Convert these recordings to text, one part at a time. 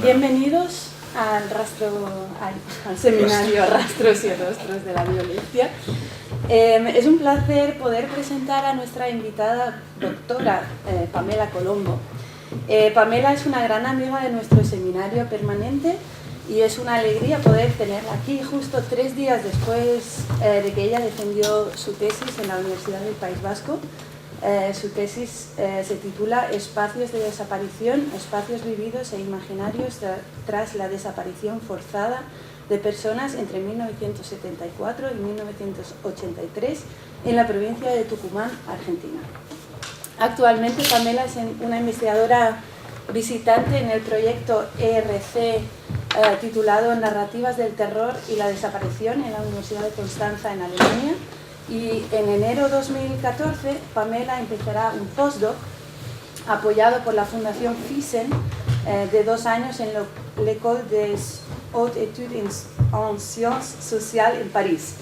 Bienvenidos al seminario Rastros y Rostros de la Violencia. Es un placer poder presentar a nuestra invitada doctora, Pamela Colombo. Pamela es una gran amiga de nuestro seminario permanente y es una alegría poder tenerla aquí justo 3 días después de que ella defendió su tesis en la Universidad del País Vasco. Su tesis se titula Espacios de desaparición, espacios vividos e imaginarios tras la desaparición forzada de personas entre 1974 y 1983 en la provincia de Tucumán, Argentina. Actualmente Pamela es una investigadora visitante en el proyecto ERC titulado Narrativas del terror y la desaparición en la Universidad de Constanza en Alemania. Y en enero de 2014, Pamela empezará un postdoc apoyado por la Fundación Thyssen de 2 años en l'École des Hautes Études en Sciences Sociales en París.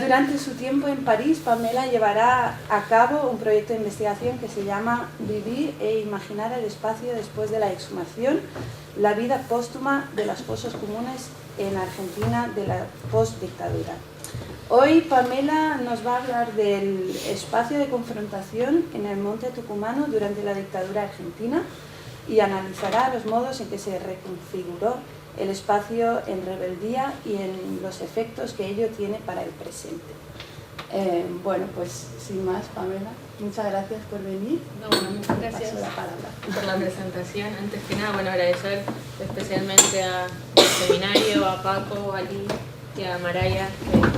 Durante su tiempo en París, Pamela llevará a cabo un proyecto de investigación que se llama Vivir e imaginar el espacio después de la exhumación, la vida póstuma de las fosas comunes en Argentina de la postdictadura. Hoy Pamela nos va a hablar del espacio de confrontación en el monte tucumano durante la dictadura argentina y analizará los modos en que se reconfiguró el espacio en rebeldía y en los efectos que ello tiene para el presente. Bueno, pues sin más, Pamela, muchas gracias por venir. No, bueno, muchas gracias por la presentación. Antes que nada, bueno, agradecer especialmente al seminario, a Paco, a Ali y a Maraya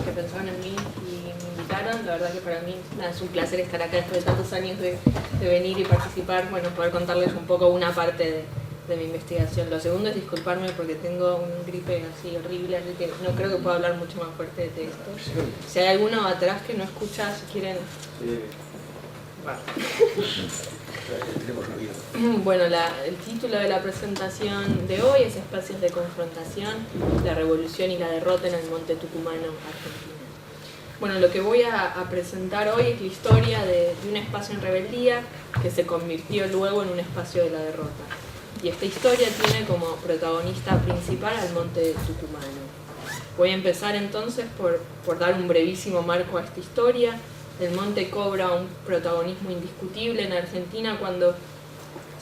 que pensaron en mí y me invitaron. La verdad que para mí es un placer estar acá después de tantos años de venir y participar, bueno, poder contarles un poco una parte de mi investigación. Lo segundo es disculparme porque tengo un gripe así horrible, así que no creo que pueda hablar mucho más fuerte de esto. Si hay alguno atrás que no escucha, si quieren... Bueno, el título de la presentación de hoy es Espacios de confrontación, la revolución y la derrota en el monte tucumano, Argentina. Bueno, lo que voy a presentar hoy es la historia de un espacio en rebeldía que se convirtió luego en un espacio de la derrota. Y esta historia tiene como protagonista principal al monte tucumano. Voy a empezar entonces por dar un brevísimo marco a esta historia. El monte cobra un protagonismo indiscutible en Argentina cuando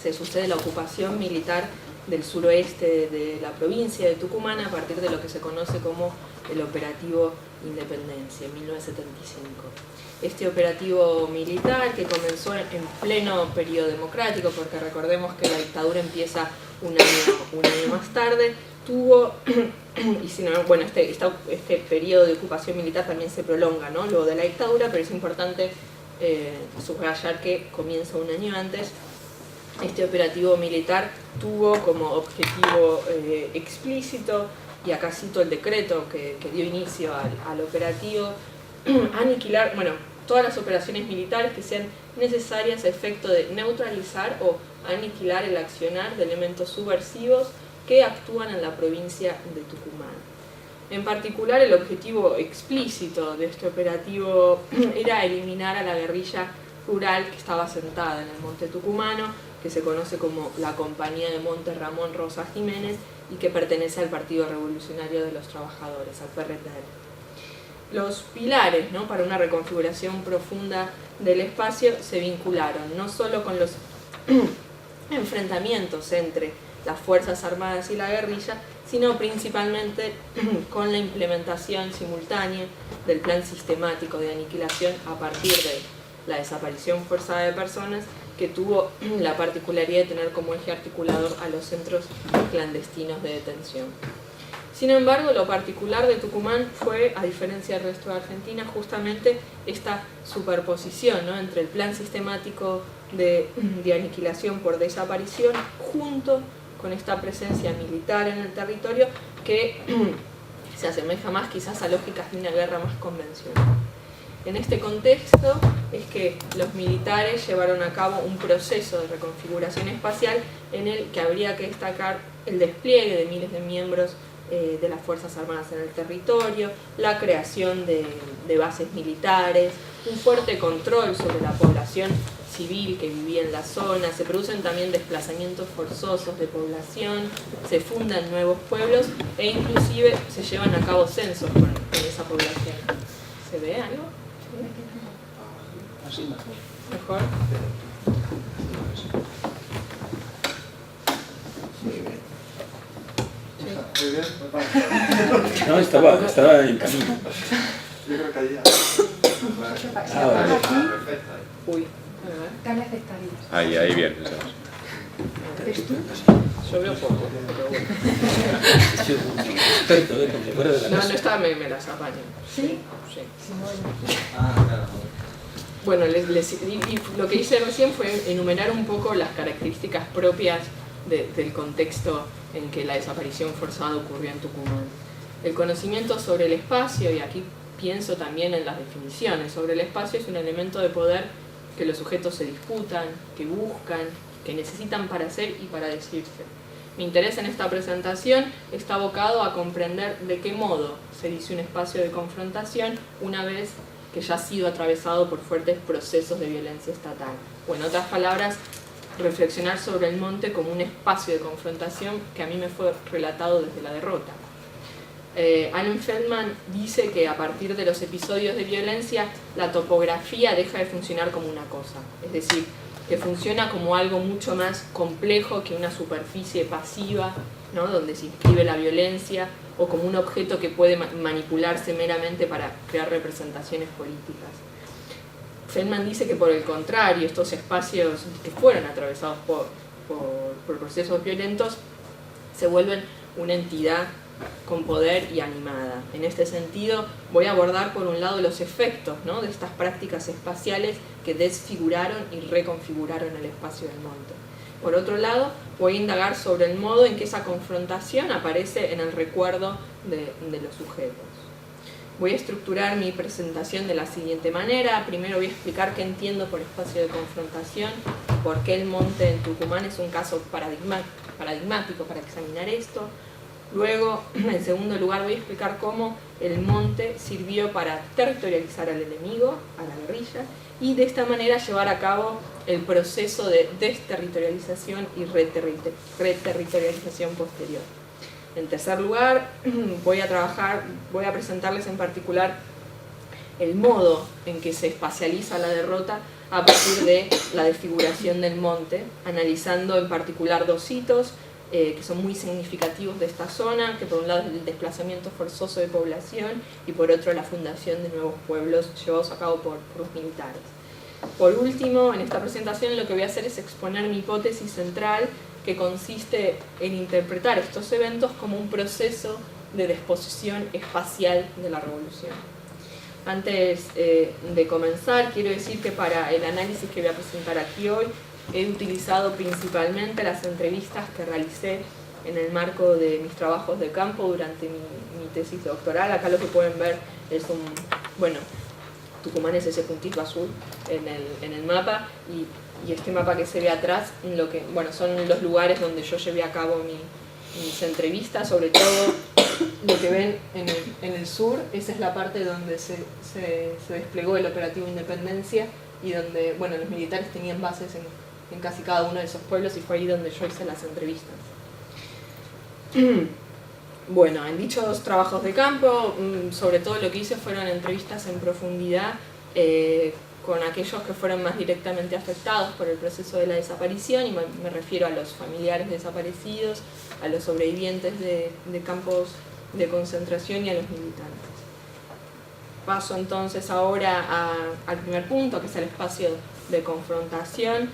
se sucede la ocupación militar del suroeste de la provincia de Tucumán a partir de lo que se conoce como el Operativo Independencia, en 1975. Este operativo militar, que comenzó en pleno periodo democrático, porque recordemos que la dictadura empieza un año más tarde, tuvo, y si no, bueno, este periodo de ocupación militar también se prolonga, ¿no?, luego de la dictadura, pero es importante subrayar que comienza un año antes. Este operativo militar tuvo como objetivo explícito, y acá cito el decreto que dio inicio al operativo, aniquilar, bueno, todas las operaciones militares que sean necesarias a efecto de neutralizar o aniquilar el accionar de elementos subversivos que actúan en la provincia de Tucumán. En particular, el objetivo explícito de este operativo era eliminar a la guerrilla rural que estaba asentada en el monte tucumano, que se conoce como la Compañía de Monte Ramón Rosa Jiménez y que pertenece al Partido Revolucionario de los Trabajadores, al PRTL. Los pilares, ¿no?, para una reconfiguración profunda del espacio se vincularon no solo con los enfrentamientos entre las Fuerzas Armadas y la guerrilla, sino principalmente con la implementación simultánea del plan sistemático de aniquilación a partir de la desaparición forzada de personas, que tuvo la particularidad de tener como eje articulador a los centros clandestinos de detención. Sin embargo, lo particular de Tucumán fue, a diferencia del resto de Argentina, justamente esta superposición, ¿no?, entre el plan sistemático de aniquilación por desaparición junto con esta presencia militar en el territorio que se asemeja más quizás a lógicas de una guerra más convencional. En este contexto es que los militares llevaron a cabo un proceso de reconfiguración espacial en el que habría que destacar el despliegue de miles de miembros de las Fuerzas Armadas en el territorio, la creación de bases militares, un fuerte control sobre la población civil que vivía en la zona, se producen también desplazamientos forzosos de población, se fundan nuevos pueblos e inclusive se llevan a cabo censos con esa población. ¿Se ve algo? Así mejor. ¿Mejor? Muy bien. No, estaba en camino. Yo creo que ahí ya. Vale. Perfecto. Uy, ¿Qué le aceptarías? Ahí bien. ¿Eres tú? yo veo poco, pero bueno. Experto, como si fuera de la No, casa. no está, me las apaño. ¿Sí? Sí. Si no, yo. Ah, claro. Bueno, y lo que hice recién fue enumerar un poco las características propias del contexto en que la desaparición forzada ocurrió en Tucumán. El conocimiento sobre el espacio, y aquí pienso también en las definiciones, sobre el espacio es un elemento de poder que los sujetos se disputan, que buscan, que necesitan para ser y para decirse. Mi interés en esta presentación está abocado a comprender de qué modo se dice un espacio de confrontación una vez que ya ha sido atravesado por fuertes procesos de violencia estatal. O en otras palabras, reflexionar sobre el monte como un espacio de confrontación que a mí me fue relatado desde la derrota. Alan Feldman dice que a partir de los episodios de violencia, la topografía deja de funcionar como una cosa, es decir, que funciona como algo mucho más complejo que una superficie pasiva, ¿no?, donde se inscribe la violencia, o como un objeto que puede manipularse meramente para crear representaciones políticas. Feldman dice que por el contrario, estos espacios que fueron atravesados por procesos violentos se vuelven una entidad con poder y animada. En este sentido, voy a abordar por un lado los efectos, ¿no?, de estas prácticas espaciales que desfiguraron y reconfiguraron el espacio del monte. Por otro lado, voy a indagar sobre el modo en que esa confrontación aparece en el recuerdo de los sujetos. Voy a estructurar mi presentación de la siguiente manera. Primero voy a explicar qué entiendo por espacio de confrontación, por qué el monte en Tucumán es un caso paradigmático para examinar esto. Luego, en segundo lugar, voy a explicar cómo el monte sirvió para territorializar al enemigo, a la guerrilla, y de esta manera llevar a cabo el proceso de desterritorialización y reterritorialización posterior. En tercer lugar, voy a presentarles en particular el modo en que se espacializa la derrota a partir de la desfiguración del monte, analizando en particular dos hitos que son muy significativos de esta zona, que por un lado es el desplazamiento forzoso de población y por otro la fundación de nuevos pueblos llevados a cabo por los militares. Por último, en esta presentación lo que voy a hacer es exponer mi hipótesis central, que consiste en interpretar estos eventos como un proceso de disposición espacial de la revolución. Antes de comenzar, quiero decir que para el análisis que voy a presentar aquí hoy, he utilizado principalmente las entrevistas que realicé en el marco de mis trabajos de campo durante mi tesis doctoral. Acá lo que pueden ver es Tucumán es ese puntito azul en el mapa, y este mapa que se ve atrás son los lugares donde yo llevé a cabo mis entrevistas. Sobre todo lo que ven en el sur, esa es la parte donde se desplegó el operativo Independencia y donde los militares tenían bases en casi cada uno de esos pueblos, y fue ahí donde yo hice las entrevistas. Bueno, en dichos trabajos de campo, sobre todo lo que hice fueron entrevistas en profundidad con aquellos que fueron más directamente afectados por el proceso de la desaparición, y me refiero a los familiares desaparecidos, a los sobrevivientes de campos de concentración y a los militantes. Paso entonces ahora al primer punto, que es el espacio de confrontación.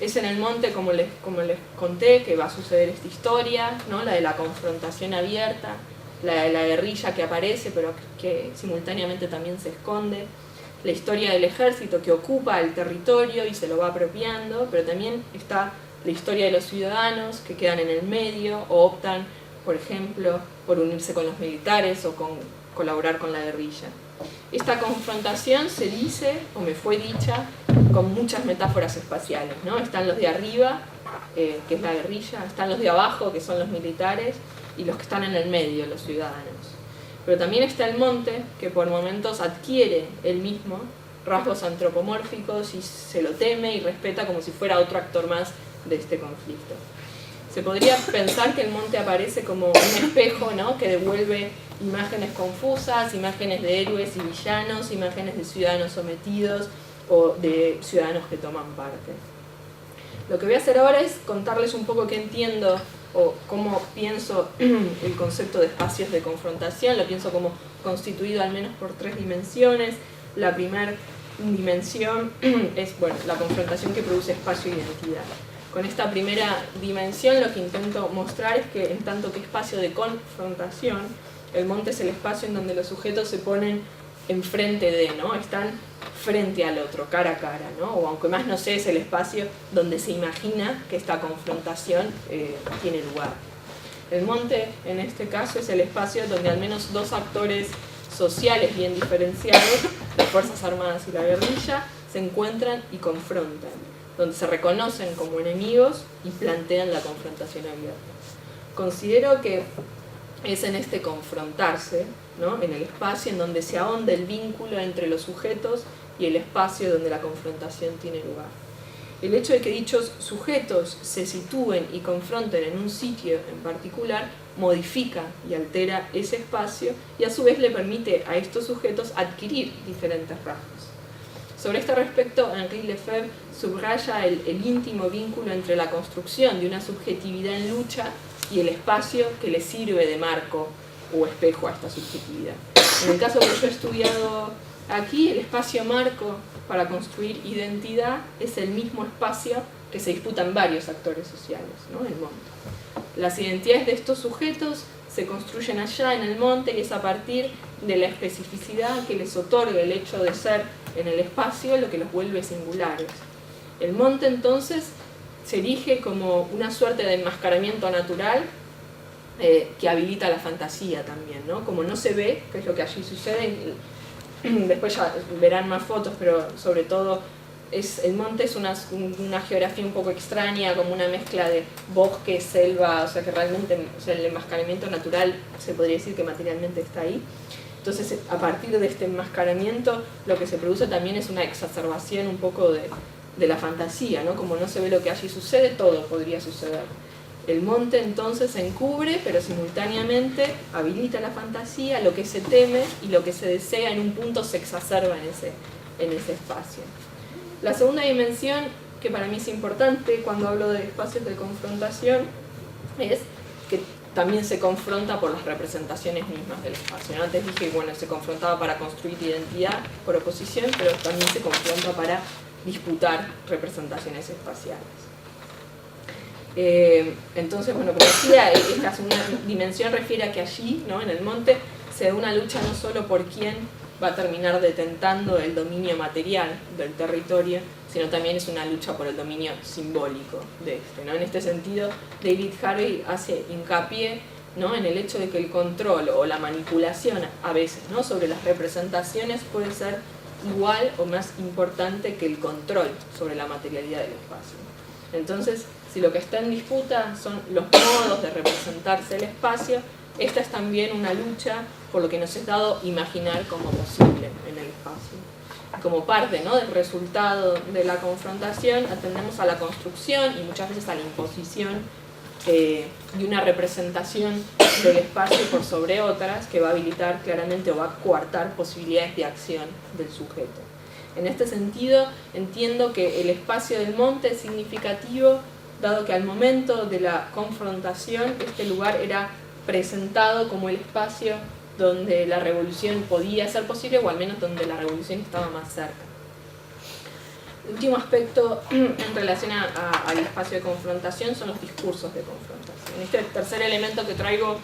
Es en el monte, como les conté, que va a suceder esta historia, ¿no?, la de la confrontación abierta, la de la guerrilla que aparece pero que simultáneamente también se esconde, la historia del ejército que ocupa el territorio y se lo va apropiando, pero también está la historia de los ciudadanos que quedan en el medio o optan, por ejemplo, por unirse con los militares o con colaborar con la guerrilla. Esta confrontación se dice, o me fue dicha, con muchas metáforas espaciales, ¿no? Están los de arriba, que es la guerrilla, están los de abajo, que son los militares, y los que están en el medio, los ciudadanos. Pero también está el monte, que por momentos adquiere él mismo rasgos antropomórficos y se lo teme y respeta como si fuera otro actor más de este conflicto. Se podría pensar que el monte aparece como un espejo, ¿no?, que devuelve imágenes confusas, imágenes de héroes y villanos, imágenes de ciudadanos sometidos o de ciudadanos que toman parte. Lo que voy a hacer ahora es contarles un poco qué entiendo o cómo pienso el concepto de espacios de confrontación. Lo pienso como constituido al menos por 3 dimensiones. La primera dimensión es, bueno, la confrontación que produce espacio e identidad. Con esta primera dimensión lo que intento mostrar es que en tanto que espacio de confrontación, el monte es el espacio en donde los sujetos se ponen enfrente de, ¿no? Están frente al otro, cara a cara, ¿no? O aunque más no sé, es el espacio donde se imagina que esta confrontación tiene lugar. El monte, en este caso, es el espacio donde al menos 2 actores sociales bien diferenciados, las Fuerzas Armadas y la guerrilla, se encuentran y confrontan, donde se reconocen como enemigos y plantean la confrontación abierta. Considero que es en este confrontarse, ¿no?, en el espacio en donde se ahonda el vínculo entre los sujetos y el espacio donde la confrontación tiene lugar. El hecho de que dichos sujetos se sitúen y confronten en un sitio en particular modifica y altera ese espacio y a su vez le permite a estos sujetos adquirir diferentes rasgos. Sobre este respecto, Henri Lefebvre subraya el íntimo vínculo entre la construcción de una subjetividad en lucha y el espacio que le sirve de marco o espejo a esta subjetividad. En el caso que yo he estudiado aquí, el espacio marco para construir identidad es el mismo espacio que se disputan varios actores sociales, ¿no?, el monte. Las identidades de estos sujetos se construyen allá en el monte y es a partir de la especificidad que les otorga el hecho de ser en el espacio lo que los vuelve singulares. El monte entonces se erige como una suerte de enmascaramiento natural que habilita la fantasía también, ¿no? Como no se ve, que es lo que allí sucede, después ya verán más fotos, pero sobre todo el monte es una geografía un poco extraña, como una mezcla de bosque, selva, o sea que realmente, o sea, el enmascaramiento natural se podría decir que materialmente está ahí. Entonces, a partir de este enmascaramiento, lo que se produce también es una exacerbación un poco de la fantasía, ¿no? Como no se ve lo que allí sucede, todo podría suceder. El monte entonces se encubre, pero simultáneamente habilita la fantasía, lo que se teme y lo que se desea en un punto se exacerba en ese espacio. La segunda dimensión, que para mí es importante cuando hablo de espacios de confrontación, es que también se confronta por las representaciones mismas del espacio. Antes dije que, bueno, se confrontaba para construir identidad por oposición, pero también se confronta para disputar representaciones espaciales. Entonces, bueno, como decía, esta segunda dimensión refiere a que allí, ¿no?, en el monte, se da una lucha no solo por quién va a terminar detentando el dominio material del territorio, sino también es una lucha por el dominio simbólico de este, ¿no? En este sentido, David Harvey hace hincapié, ¿no?, en el hecho de que el control o la manipulación a veces, ¿no?, sobre las representaciones puede ser igual o más importante que el control sobre la materialidad del espacio. Entonces, si lo que está en disputa son los modos de representarse el espacio, esta es también una lucha por lo que nos es dado imaginar como posible en el espacio. Como parte, ¿no?, del resultado de la confrontación, atendemos a la construcción y muchas veces a la imposición de una representación del espacio por sobre otras que va a habilitar claramente o va a coartar posibilidades de acción del sujeto. En este sentido, entiendo que el espacio del monte es significativo, dado que al momento de la confrontación este lugar era presentado como el espacio donde la revolución podía ser posible, o al menos donde la revolución estaba más cerca. El último aspecto en relación al espacio de confrontación son los discursos de confrontación. Este tercer elemento que traigo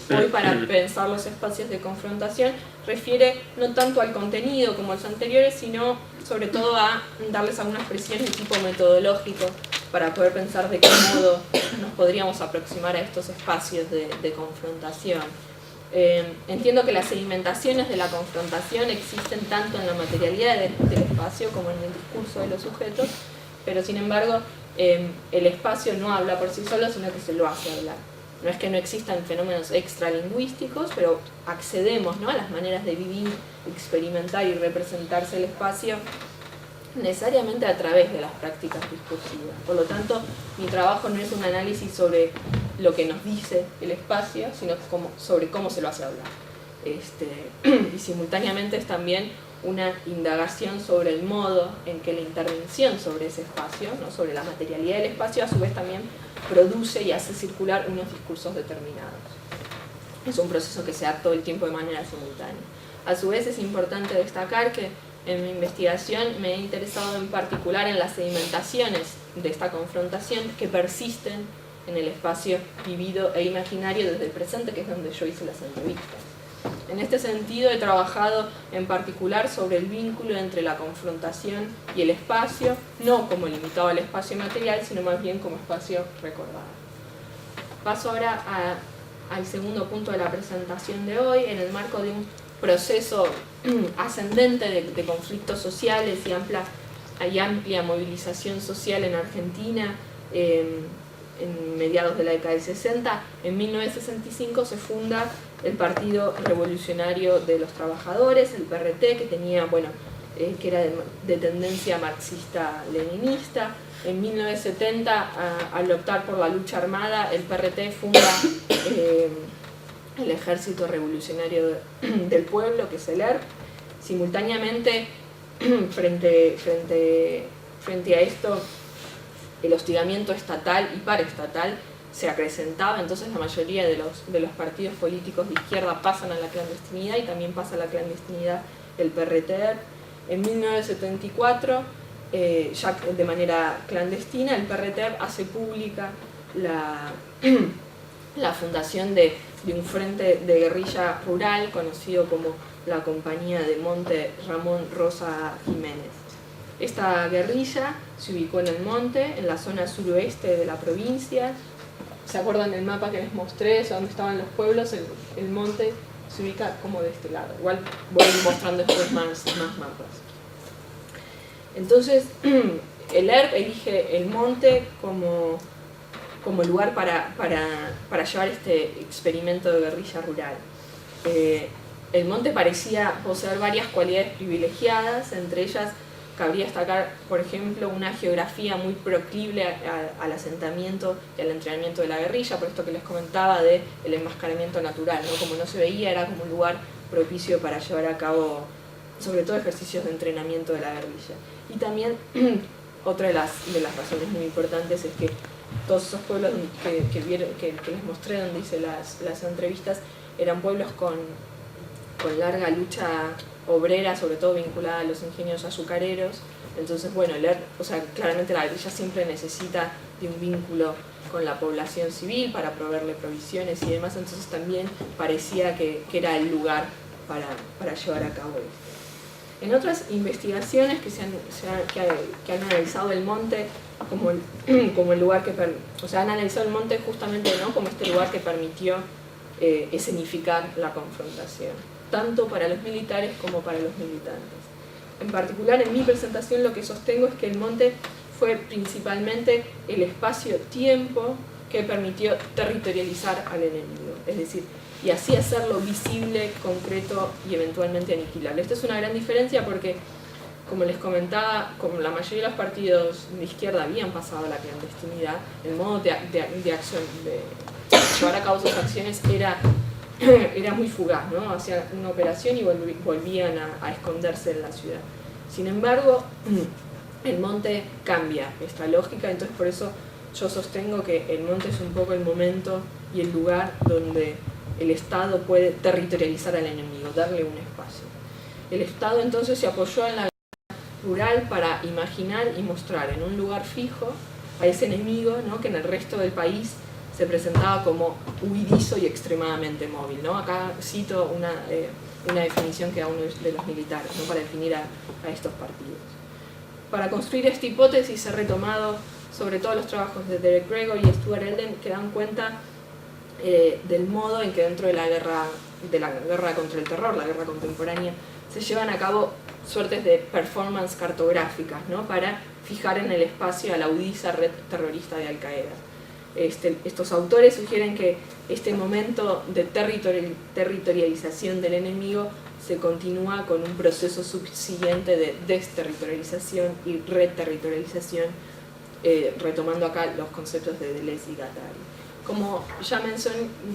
hoy para pensar los espacios de confrontación refiere no tanto al contenido como los anteriores, sino sobre todo a darles algunas precisiones de tipo metodológico para poder pensar de qué modo nos podríamos aproximar a estos espacios de confrontación. Entiendo que las sedimentaciones de la confrontación existen tanto en la materialidad del espacio como en el discurso de los sujetos, pero sin embargo el espacio no habla por sí solo, sino que se lo hace hablar. No es que no existan fenómenos extralingüísticos, pero accedemos, ¿no?, a las maneras de vivir, experimentar y representarse el espacio necesariamente a través de las prácticas discursivas. Por lo tanto, mi trabajo no es un análisis sobre lo que nos dice el espacio, sino sobre cómo se lo hace hablar. Y simultáneamente es también una indagación sobre el modo en que la intervención sobre ese espacio, ¿no?, sobre la materialidad del espacio, a su vez también produce y hace circular unos discursos determinados. Es un proceso que se da todo el tiempo de manera simultánea. A su vez es importante destacar que en mi investigación me he interesado en particular en las sedimentaciones de esta confrontación que persisten en el espacio vivido e imaginario desde el presente, que es donde yo hice las entrevistas. En este sentido he trabajado en particular sobre el vínculo entre la confrontación y el espacio, no como limitado al espacio material, sino más bien como espacio recordado. Paso ahora al segundo punto de la presentación de hoy, en el marco de un proceso ascendente de conflictos sociales y amplia movilización social en Argentina, en mediados de la década del 60, en 1965 se funda el Partido Revolucionario de los Trabajadores, el PRT, que tenía, que era de tendencia marxista-leninista. En 1970, al optar por la lucha armada, el PRT funda el Ejército Revolucionario del Pueblo, que es el ERP. Simultáneamente, frente a esto, el hostigamiento estatal y paraestatal se acrecentaba, entonces la mayoría de los partidos políticos de izquierda pasan a la clandestinidad y también pasa a la clandestinidad el PRT. En 1974, ya de manera clandestina, el PRT hace pública la fundación de un frente de guerrilla rural conocido como la Compañía de Monte Ramón Rosa Jiménez. Esta guerrilla se ubicó en el monte, en la zona suroeste de la provincia. ¿Se acuerdan del mapa que les mostré? Donde estaban los pueblos, el monte se ubica como de este lado. Igual voy a ir mostrando después más mapas. Entonces, el ERP elige el monte como lugar para llevar este experimento de guerrilla rural. El monte parecía poseer varias cualidades privilegiadas, entre ellas cabría destacar, por ejemplo, una geografía muy proclive al asentamiento y al entrenamiento de la guerrilla, por esto que les comentaba del enmascaramiento natural, ¿no? Como no se veía, era como un lugar propicio para llevar a cabo, sobre todo, ejercicios de entrenamiento de la guerrilla. Y también, otra de las razones muy importantes es que todos esos pueblos que les mostré, donde hice las entrevistas, eran pueblos con larga lucha obrera, sobre todo vinculada a los ingenios azucareros. Entonces, claramente la guerrilla siempre necesita de un vínculo con la población civil para proveerle provisiones y demás, entonces también parecía que era el lugar para llevar a cabo esto. En otras investigaciones que han analizado el monte como el lugar han analizado el monte justamente, ¿no?, como este lugar que permitió escenificar la confrontación, tanto para los militares como para los militantes. En particular, en mi presentación lo que sostengo es que el monte fue principalmente el espacio-tiempo que permitió territorializar al enemigo, es decir, y así hacerlo visible, concreto y eventualmente aniquilable. Esta es una gran diferencia porque, como les comentaba, como la mayoría de los partidos de izquierda habían pasado a la clandestinidad, el modo de acción, de llevar a cabo sus acciones era muy fugaz, ¿no? Hacían una operación y volvían a esconderse en la ciudad. Sin embargo, el monte cambia esta lógica, entonces por eso yo sostengo que el monte es un poco el momento y el lugar donde el Estado puede territorializar al enemigo, darle un espacio. El Estado entonces se apoyó en la rural para imaginar y mostrar en un lugar fijo a ese enemigo, ¿no?, que en el resto del país se presentaba como huidizo y extremadamente móvil, ¿no? Acá cito una definición que da uno de los militares, ¿no?, para definir a estos partidos. Para construir esta hipótesis he retomado sobre todo los trabajos de Derek Gregory y Stuart Elden, que dan cuenta del modo en que dentro de la guerra contra el terror, la guerra contemporánea, se llevan a cabo suertes de performance cartográficas, ¿no? Para fijar en el espacio a la audisa red terrorista de Al-Qaeda. Estos autores sugieren que este momento de territorialización del enemigo se continúa con un proceso subsiguiente de desterritorialización y reterritorialización, retomando acá los conceptos de Deleuze y Guattari. Como ya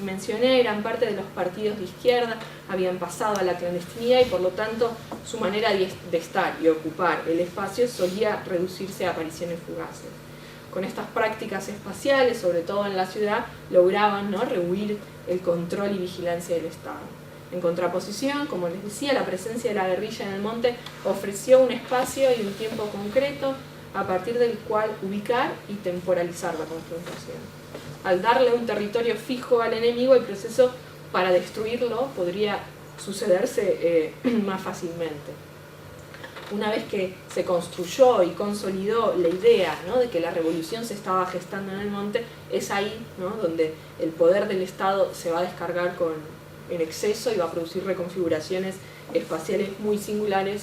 mencioné, gran parte de los partidos de izquierda habían pasado a la clandestinidad y por lo tanto su manera de estar y ocupar el espacio solía reducirse a apariciones fugaces. Con estas prácticas espaciales, sobre todo en la ciudad, lograban, ¿no?, rehuir el control y vigilancia del Estado. En contraposición, como les decía, la presencia de la guerrilla en el monte ofreció un espacio y un tiempo concreto a partir del cual ubicar y temporalizar la confrontación. Al darle un territorio fijo al enemigo, el proceso para destruirlo podría sucederse más fácilmente. Una vez que se construyó y consolidó la idea, ¿no?, de que la revolución se estaba gestando en el monte, es ahí, ¿no?, donde el poder del Estado se va a descargar en exceso y va a producir reconfiguraciones espaciales muy singulares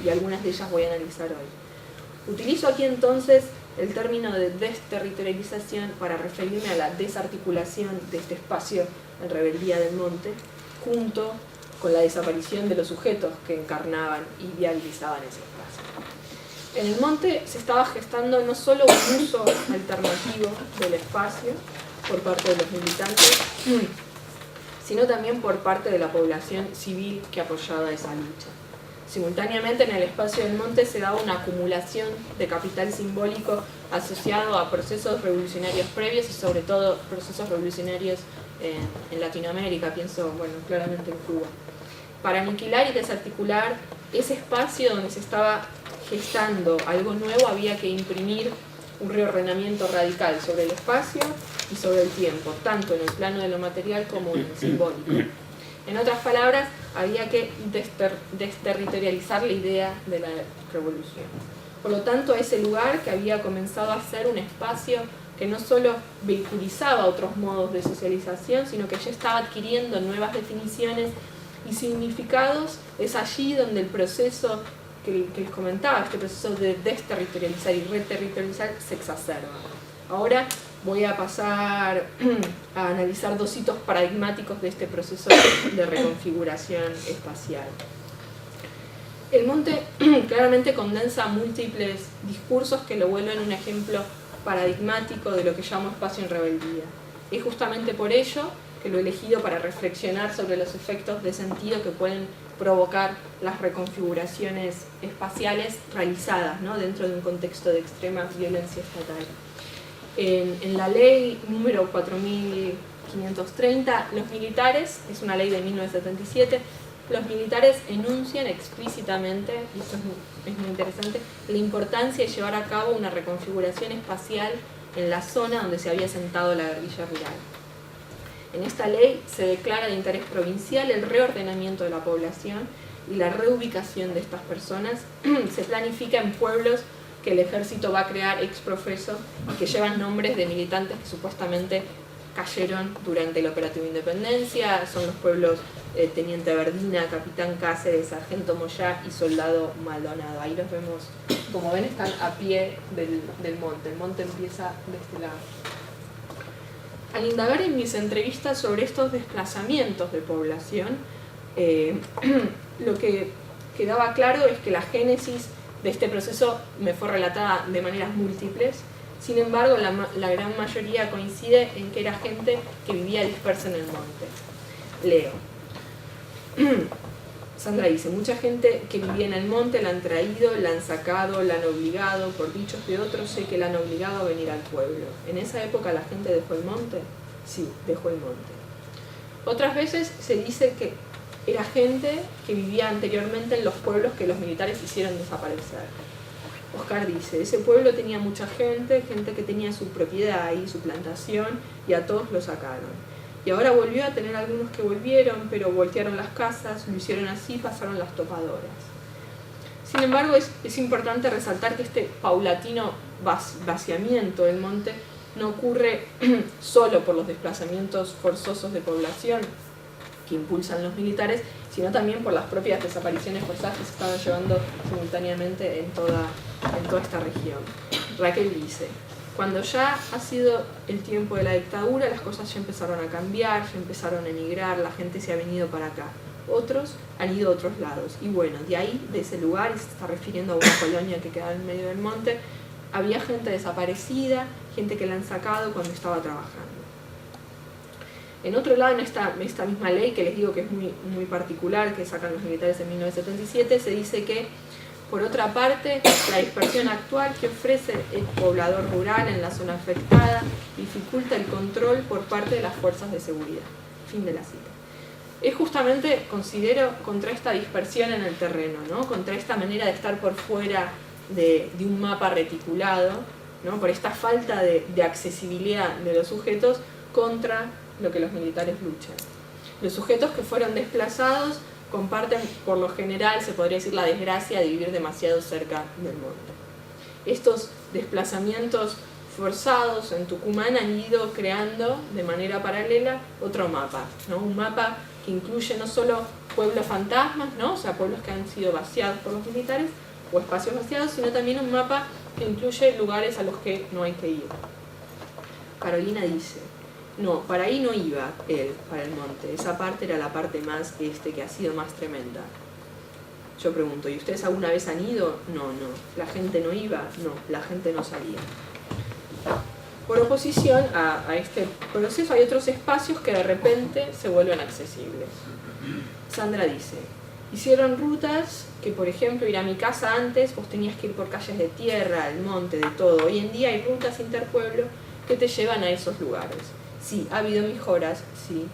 y algunas de ellas voy a analizar hoy. Utilizo aquí entonces el término de desterritorialización para referirme a la desarticulación de este espacio en rebeldía del monte, junto con la desaparición de los sujetos que encarnaban y viabilizaban ese espacio. En el monte se estaba gestando no solo un uso alternativo del espacio por parte de los militantes, sino también por parte de la población civil que apoyaba esa lucha. Simultáneamente en el espacio del monte se daba una acumulación de capital simbólico asociado a procesos revolucionarios previos y sobre todo procesos revolucionarios en Latinoamérica, pienso, bueno, claramente en Cuba. Para aniquilar y desarticular ese espacio donde se estaba gestando algo nuevo había que imprimir un reordenamiento radical sobre el espacio y sobre el tiempo, tanto en el plano de lo material como en el simbólico. En otras palabras, había que desterritorializar la idea de la revolución. Por lo tanto, ese lugar que había comenzado a ser un espacio que no solo vehiculizaba otros modos de socialización, sino que ya estaba adquiriendo nuevas definiciones y significados, es allí donde el proceso que les comentaba, este proceso de desterritorializar y reterritorializar, se exacerba. Ahora voy a pasar a analizar dos hitos paradigmáticos de este proceso de reconfiguración espacial. El monte claramente condensa múltiples discursos que lo vuelven un ejemplo paradigmático de lo que llamo espacio en rebeldía. Es justamente por ello que lo he elegido para reflexionar sobre los efectos de sentido que pueden provocar las reconfiguraciones espaciales realizadas, ¿no?, dentro de un contexto de extrema violencia estatal. En la ley número 4530, los militares, es una ley de 1977, los militares enuncian explícitamente, y esto es muy interesante, la importancia de llevar a cabo una reconfiguración espacial en la zona donde se había asentado la guerrilla rural. En esta ley se declara de interés provincial el reordenamiento de la población y la reubicación de estas personas se planifica en pueblos que el ejército va a crear ex profeso y que llevan nombres de militantes que supuestamente cayeron durante el operativo Independencia. Son los pueblos Teniente Verdina, Capitán Cáceres, Sargento Moyá y Soldado Maldonado. Ahí los vemos, como ven, están a pie del monte. El monte empieza de este lado. Al indagar en mis entrevistas sobre estos desplazamientos de población, lo que quedaba claro es que la génesis de este proceso me fue relatada de maneras múltiples. Sin embargo, la gran mayoría coincide en que era gente que vivía dispersa en el monte. Leo. Sandra dice, mucha gente que vivía en el monte la han traído, la han sacado, la han obligado, por dichos de otros sé que la han obligado a venir al pueblo. ¿En esa época la gente dejó el monte? Sí, dejó el monte. Otras veces se dice que era gente que vivía anteriormente en los pueblos que los militares hicieron desaparecer. Oscar dice, ese pueblo tenía mucha gente que tenía su propiedad y su plantación, y a todos lo sacaron. Y ahora volvió a tener algunos que volvieron, pero voltearon las casas, lo hicieron así, pasaron las topadoras. Sin embargo, es importante resaltar que este paulatino vaciamiento del monte no ocurre solo por los desplazamientos forzosos de población que impulsan los militares, sino también por las propias desapariciones forzadas que se estaban llevando simultáneamente en toda esta región. Raquel dice: cuando ya ha sido el tiempo de la dictadura, las cosas ya empezaron a cambiar, ya empezaron a emigrar, la gente se ha venido para acá. Otros han ido a otros lados. Y bueno, de ahí, de ese lugar, y se está refiriendo a una colonia que queda en medio del monte, había gente desaparecida, gente que la han sacado cuando estaba trabajando. En otro lado, en esta misma ley, que les digo que es muy particular, que sacan los militares en 1977, se dice que, por otra parte, la dispersión actual que ofrece el poblador rural en la zona afectada dificulta el control por parte de las fuerzas de seguridad. Fin de la cita. Es justamente, considero, contra esta dispersión en el terreno, ¿no? Contra esta manera de estar por fuera de un mapa reticulado, ¿no? Por esta falta de accesibilidad de los sujetos contra lo que los militares luchan. Los sujetos que fueron desplazados comparten, por lo general, se podría decir, la desgracia de vivir demasiado cerca del monte. Estos desplazamientos forzados en Tucumán han ido creando de manera paralela otro mapa, ¿no? Un mapa que incluye no solo pueblos fantasmas, ¿no? O sea, pueblos que han sido vaciados por los militares o espacios vaciados, sino también un mapa que incluye lugares a los que no hay que ir. Carolina dice: no, para ahí no iba él, para el monte. Esa parte era la parte más que ha sido más tremenda. Yo pregunto, ¿y ustedes alguna vez han ido? No. ¿La gente no iba? No, la gente no salía. Por oposición a este proceso hay otros espacios que de repente se vuelven accesibles. Sandra dice: hicieron rutas que, por ejemplo, ir a mi casa antes, vos tenías que ir por calles de tierra, el monte, de todo. Hoy en día hay rutas interpueblo que te llevan a esos lugares. Sí, ha habido mejoras, sí.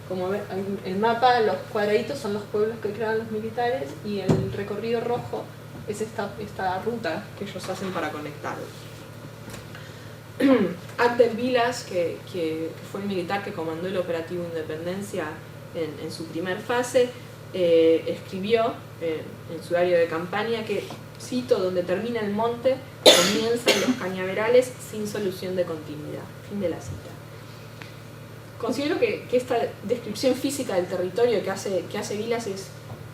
Como ven, el mapa, los cuadraditos son los pueblos que crearon los militares y el recorrido rojo es esta ruta que ellos hacen para conectarlos. Abdel Vilas, que fue el militar que comandó el operativo Independencia en su primer fase, escribió en su diario de campaña que, cito, donde termina el monte, comienzan los cañaverales sin solución de continuidad. Fin de la cita. Considero que esta descripción física del territorio que hace Vilas es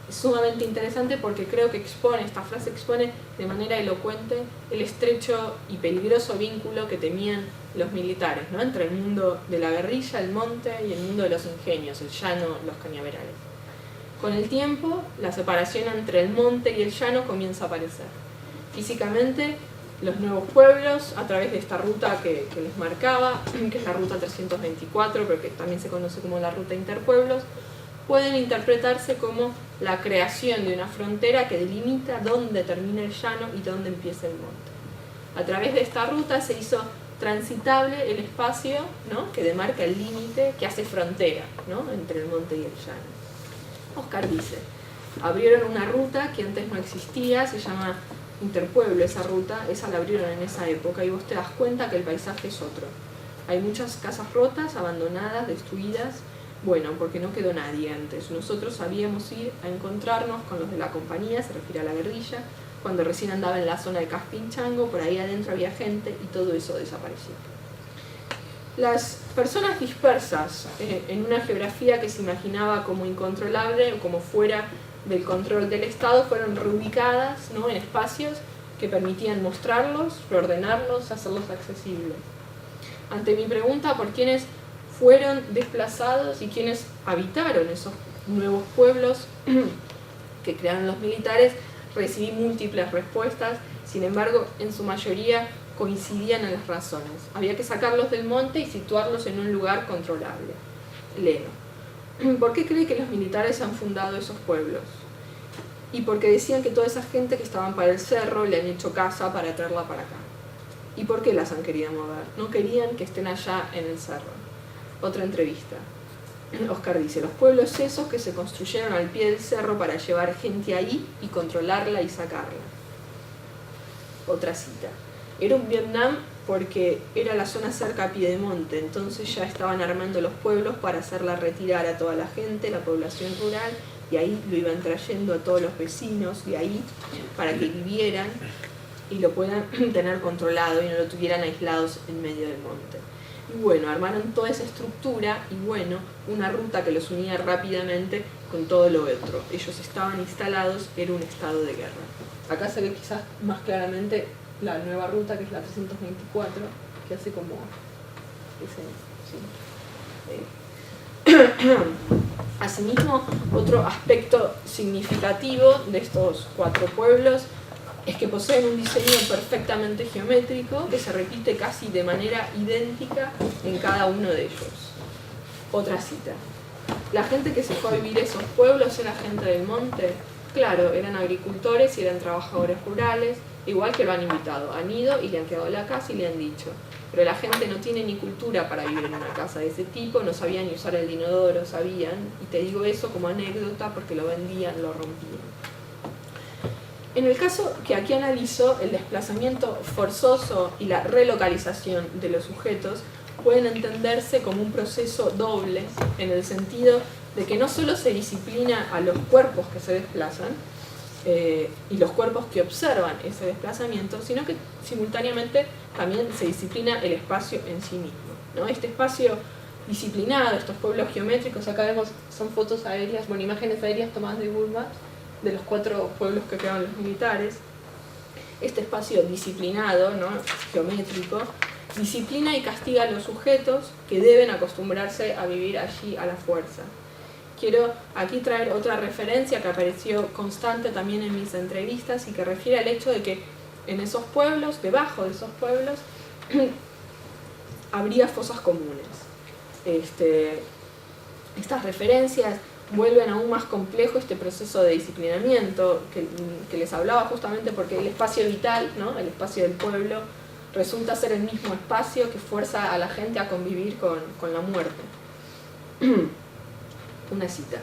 sumamente interesante porque creo que esta frase expone de manera elocuente el estrecho y peligroso vínculo que temían los militares, ¿no? Entre el mundo de la guerrilla, el monte, y el mundo de los ingenios, el llano, los cañaverales. Con el tiempo, la separación entre el monte y el llano comienza a aparecer. Físicamente, los nuevos pueblos, a través de esta ruta que les marcaba, que es la ruta 324, pero que también se conoce como la ruta interpueblos, pueden interpretarse como la creación de una frontera que delimita dónde termina el llano y dónde empieza el monte. A través de esta ruta se hizo transitable el espacio, ¿no? Que demarca el límite, que hace frontera, ¿no? Entre el monte y el llano. Oscar dice: abrieron una ruta que antes no existía, se llama Interpueblo, esa ruta, esa la abrieron en esa época y vos te das cuenta que el paisaje es otro. Hay muchas casas rotas, abandonadas, destruidas, bueno, porque no quedó nadie antes. Nosotros sabíamos ir a encontrarnos con los de la compañía, se refiere a la guerrilla, cuando recién andaba en la zona de Caspinchango, por ahí adentro había gente y todo eso desapareció. Las personas dispersas en una geografía que se imaginaba como incontrolable o como fuera del control del Estado fueron reubicadas, ¿no? En espacios que permitían mostrarlos, reordenarlos, hacerlos accesibles. Ante mi pregunta por quiénes fueron desplazados y quiénes habitaron esos nuevos pueblos que crearon los militares, recibí múltiples respuestas. Sin embargo, en su mayoría coincidían en las razones. Había que sacarlos del monte y situarlos en un lugar controlable. Leo: ¿por qué cree que los militares han fundado esos pueblos? Y porque decían que toda esa gente que estaban para el cerro le han hecho casa para traerla para acá. ¿Y por qué las han querido mover? No querían que estén allá en el cerro. Otra entrevista. Oscar dice: los pueblos esos que se construyeron al pie del cerro para llevar gente ahí y controlarla y sacarla. Otra cita: era un Vietnam porque era la zona cerca a Piedemonte, entonces ya estaban armando los pueblos para hacerla retirar a toda la gente, la población rural, y ahí lo iban trayendo a todos los vecinos de ahí para que vivieran. y lo puedan tener controlado y no lo tuvieran aislados en medio del monte. Y bueno, armaron toda esa estructura y bueno, una ruta que los unía rápidamente con todo lo otro. Ellos estaban instalados, era un estado de guerra. Acá se ve quizás más claramente la nueva ruta, que es la 324, que hace como ese, sí. Asimismo, otro aspecto significativo de estos 4 pueblos es que poseen un diseño perfectamente geométrico que se repite casi de manera idéntica en cada uno de ellos. Otra cita. La gente que se fue a vivir a esos pueblos era gente del monte. Claro, eran agricultores y eran trabajadores rurales, igual que lo han invitado. Han ido y le han quedado la casa y le han dicho. Pero la gente no tiene ni cultura para vivir en una casa de ese tipo, no sabían ni usar el inodoro, sabían, y te digo eso como anécdota porque lo vendían, lo rompían. En el caso que aquí analizo, el desplazamiento forzoso y la relocalización de los sujetos pueden entenderse como un proceso doble, en el sentido de que no solo se disciplina a los cuerpos que se desplazan y los cuerpos que observan ese desplazamiento, sino que simultáneamente también se disciplina el espacio en sí mismo, ¿no? Este espacio disciplinado, estos pueblos geométricos, acá vemos, son fotos aéreas, bueno, imágenes aéreas tomadas de Google Maps, de los 4 pueblos que quedaban los militares. Este espacio disciplinado, ¿no?, geométrico, disciplina y castiga a los sujetos que deben acostumbrarse a vivir allí a la fuerza. Quiero aquí traer otra referencia que apareció constante también en mis entrevistas y que refiere al hecho de que en esos pueblos, debajo de esos pueblos, habría fosas comunes. Estas referencias vuelven aún más complejo este proceso de disciplinamiento que les hablaba, justamente porque el espacio vital, ¿no?, el espacio del pueblo, resulta ser el mismo espacio que fuerza a la gente a convivir con la muerte. Una cita.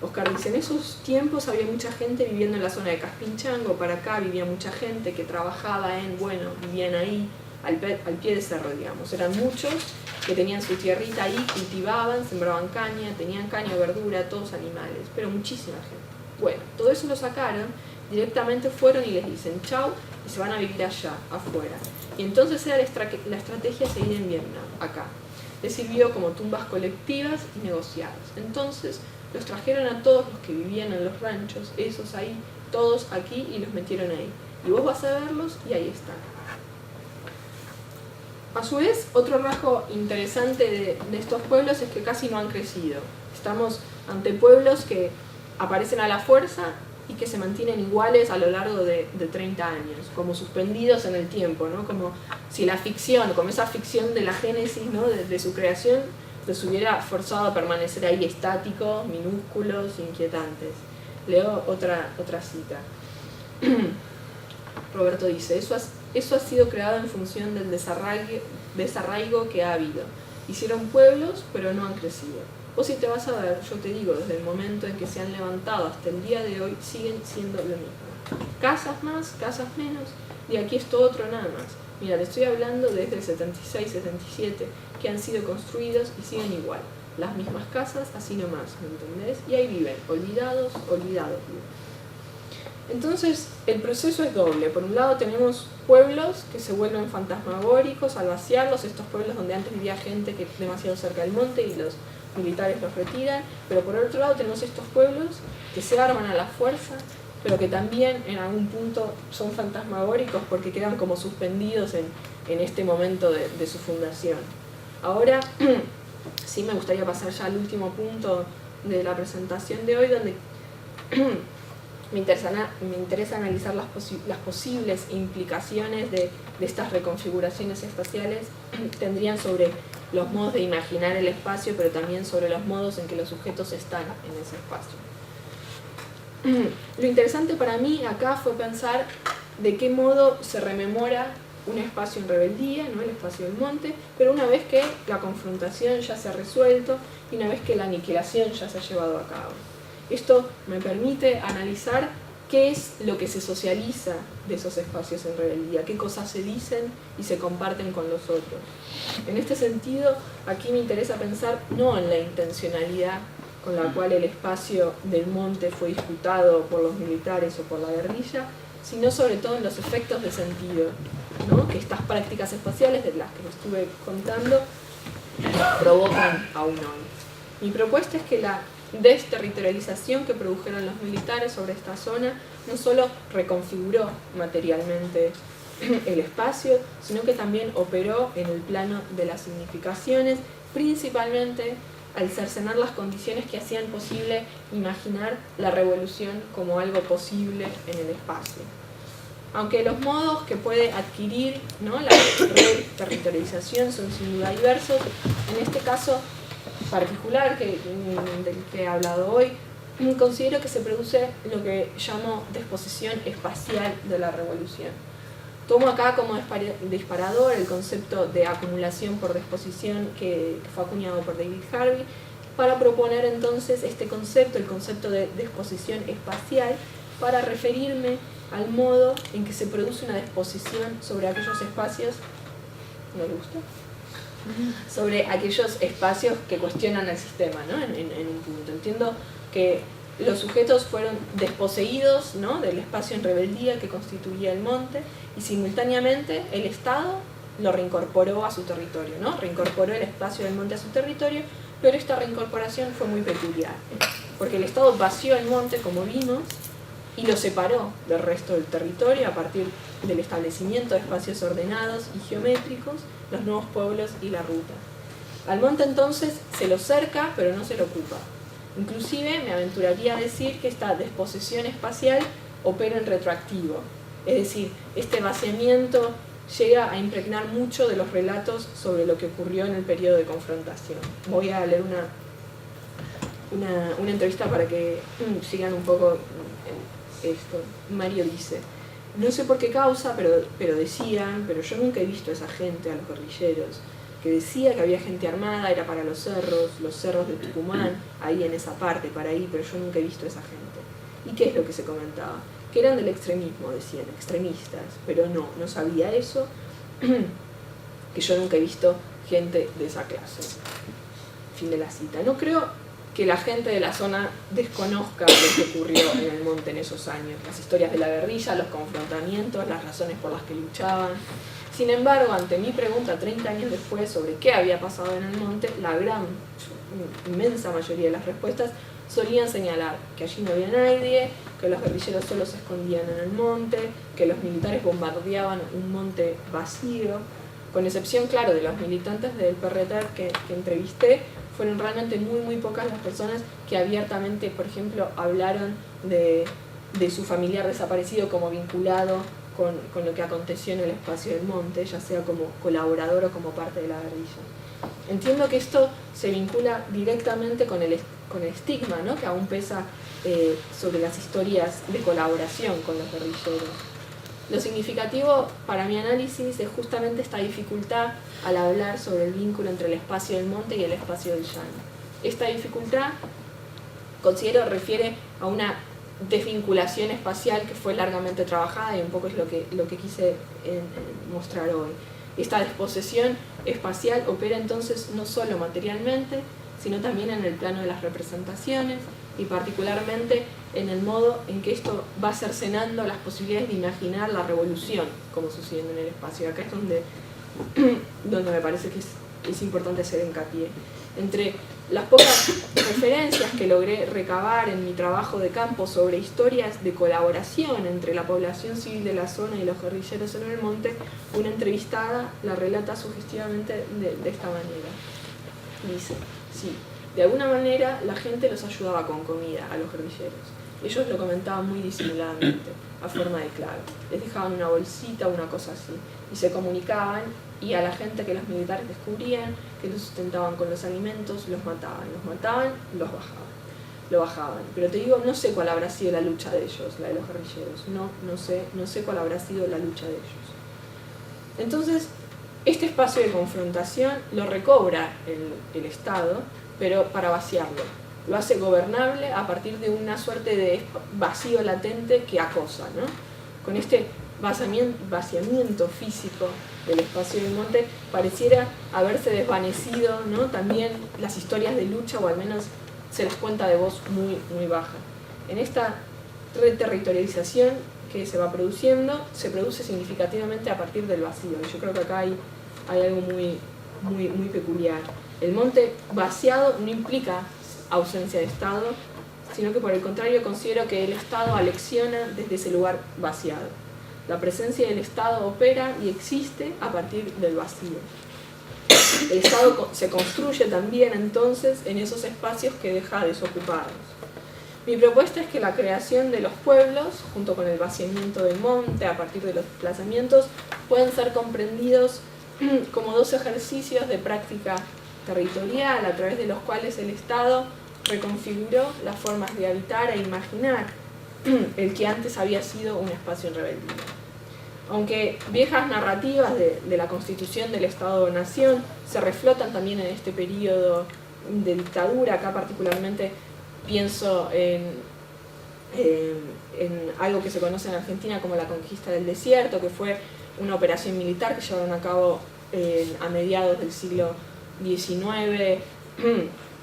Oscar dice, en esos tiempos había mucha gente viviendo en la zona de Caspinchango, para acá vivía mucha gente que trabajaba vivían ahí, al pie de cerro, digamos. Eran muchos que tenían su tierrita ahí, cultivaban, sembraban caña, tenían caña, verdura, todos animales, pero muchísima gente. Bueno, todo eso lo sacaron, directamente fueron y les dicen chau y se van a vivir allá, afuera. Y entonces era la estrategia a seguir en Vietnam, acá. Les sirvió como tumbas colectivas y negociadas. Entonces los trajeron a todos los que vivían en los ranchos, esos ahí, todos aquí, y los metieron ahí. Y vos vas a verlos y ahí están. A su vez, otro rasgo interesante de estos pueblos es que casi no han crecido. Estamos ante pueblos que aparecen a la fuerza y que se mantienen iguales a lo largo de 30 años, como suspendidos en el tiempo, ¿no? Como si la ficción, como esa ficción de la génesis, ¿no?, de su creación, los hubiera forzado a permanecer ahí estáticos, minúsculos, inquietantes. Leo otra cita. Roberto dice, eso ha sido creado en función del desarraigo que ha habido. Hicieron pueblos, pero no han crecido. Vos si te vas a ver, yo te digo, desde el momento en que se han levantado hasta el día de hoy, siguen siendo lo mismo. Casas más, casas menos, y aquí esto otro nada más. Mira, te estoy hablando desde el 76, 77, que han sido construidos y siguen igual. Las mismas casas, así nomás, ¿me entendés? Y ahí viven, olvidados. Entonces, el proceso es doble. Por un lado tenemos pueblos que se vuelven fantasmagóricos al vaciarlos, estos pueblos donde antes vivía gente que demasiado cerca del monte y los militares los retiran, pero por otro lado tenemos estos pueblos que se arman a la fuerza, pero que también en algún punto son fantasmagóricos porque quedan como suspendidos en este momento de su fundación. Ahora sí me gustaría pasar ya al último punto de la presentación de hoy, donde me interesa analizar las posibles implicaciones de estas reconfiguraciones espaciales tendrían sobre los modos de imaginar el espacio, pero también sobre los modos en que los sujetos están en ese espacio. Lo interesante para mí acá fue pensar de qué modo se rememora un espacio en rebeldía, ¿no?, el espacio del monte, pero una vez que la confrontación ya se ha resuelto y una vez que la aniquilación ya se ha llevado a cabo. Esto me permite analizar qué es lo que se socializa de esos espacios en rebeldía, qué cosas se dicen y se comparten con los otros. En este sentido, aquí me interesa pensar no en la intencionalidad con la cual el espacio del monte fue disputado por los militares o por la guerrilla, sino sobre todo en los efectos de sentido, ¿no?, que estas prácticas espaciales de las que os estuve contando provocan aún hoy. Mi propuesta es que la desterritorialización que produjeron los militares sobre esta zona no solo reconfiguró materialmente el espacio, sino que también operó en el plano de las significaciones, principalmente al cercenar las condiciones que hacían posible imaginar la revolución como algo posible en el espacio. Aunque los modos que puede adquirir, ¿no?, la reterritorialización son sin duda diversos, en este caso particular del que he hablado hoy, considero que se produce lo que llamo desposición espacial de la revolución. Tomo acá como disparador el concepto de acumulación por desposición que fue acuñado por David Harvey, para proponer entonces este concepto, el concepto de desposición espacial, para referirme al modo en que se produce una disposición sobre aquellos espacios, ¿no le gusta?, sobre aquellos espacios que cuestionan el sistema, ¿no?, en un punto. Entiendo que los sujetos fueron desposeídos, ¿no?, del espacio en rebeldía que constituía el monte, y simultáneamente el Estado lo reincorporó a su territorio, ¿no?, reincorporó el espacio del monte a su territorio, pero esta reincorporación fue muy peculiar, porque el Estado vació el monte, como vimos, y lo separó del resto del territorio a partir del establecimiento de espacios ordenados y geométricos, los nuevos pueblos y la ruta. Al monte entonces se lo cerca, pero no se lo ocupa. Inclusive me aventuraría a decir que esta desposesión espacial opera en retroactivo, es decir, este vaciamiento llega a impregnar mucho de los relatos sobre lo que ocurrió en el periodo de confrontación. Voy a leer una entrevista para que sigan un poco esto. Mario dice: no sé por qué causa, pero decían, pero yo nunca he visto a esa gente, a los guerrilleros, que decía que había gente armada, era para los cerros de Tucumán, ahí en esa parte, para ahí, pero yo nunca he visto a esa gente. ¿Y qué es lo que se comentaba? Que eran del extremismo, decían, extremistas, pero no sabía eso, que yo nunca he visto gente de esa clase. Fin de la cita. No creo que la gente de la zona desconozca lo que ocurrió en el monte en esos años, las historias de la guerrilla, los confrontamientos, las razones por las que luchaban. Sin embargo, ante mi pregunta 30 años después sobre qué había pasado en el monte, la gran, inmensa mayoría de las respuestas solían señalar que allí no había nadie, que los guerrilleros solo se escondían en el monte, que los militares bombardeaban un monte vacío, con excepción, claro, de los militantes del PRT que entrevisté. Fueron realmente muy pocas las personas que abiertamente, por ejemplo, hablaron de su familiar desaparecido como vinculado con lo que aconteció en el espacio del monte, ya sea como colaborador o como parte de la guerrilla. Entiendo que esto se vincula directamente con el estigma, ¿no?, que aún pesa sobre las historias de colaboración con los guerrilleros. Lo significativo para mi análisis es justamente esta dificultad al hablar sobre el vínculo entre el espacio del monte y el espacio del llano. Esta dificultad, considero, refiere a una desvinculación espacial que fue largamente trabajada, y un poco es lo que quise mostrar hoy. Esta desposesión espacial opera entonces no solo materialmente, sino también en el plano de las representaciones, y particularmente en el modo en que esto va cercenando las posibilidades de imaginar la revolución como sucediendo en el espacio. Acá es donde me parece que es importante hacer hincapié. Entre las pocas referencias que logré recabar en mi trabajo de campo sobre historias de colaboración entre la población civil de la zona y los guerrilleros en el monte, una entrevistada la relata sugestivamente de esta manera. Dice: sí, de alguna manera la gente los ayudaba con comida a los guerrilleros. Ellos lo comentaban muy disimuladamente, a forma de clave. Les dejaban una bolsita o una cosa así, y se comunicaban, y a la gente que los militares descubrían, que los sustentaban con los alimentos, los mataban, lo bajaban. Pero te digo, no sé cuál habrá sido la lucha de ellos, la de los guerrilleros. No sé cuál habrá sido la lucha de ellos. Entonces, este espacio de confrontación lo recobra el Estado, pero para vaciarlo. Lo hace gobernable a partir de una suerte de vacío latente que acosa, ¿no? Con este vaciamiento físico del espacio del monte pareciera haberse desvanecido, ¿no?, también las historias de lucha, o al menos se las cuenta de voz muy baja. En esta reterritorialización que se va produciendo se produce significativamente a partir del vacío. Y yo creo que acá hay algo muy peculiar. El monte vaciado no implica ausencia de Estado, sino que por el contrario considero que el Estado alecciona desde ese lugar vaciado. La presencia del Estado opera y existe a partir del vacío. El Estado se construye también entonces en esos espacios que deja desocupados. Mi propuesta es que la creación de los pueblos, junto con el vaciamiento del monte a partir de los desplazamientos, pueden ser comprendidos como dos ejercicios de práctica territorial a través de los cuales el Estado reconfiguró las formas de habitar e imaginar el que antes había sido un espacio en rebeldía. Aunque viejas narrativas de la constitución del Estado-Nación se reflotan también en este periodo de dictadura, acá particularmente pienso en algo que se conoce en Argentina como la conquista del desierto, que fue una operación militar que llevaron a cabo a mediados del siglo XIX,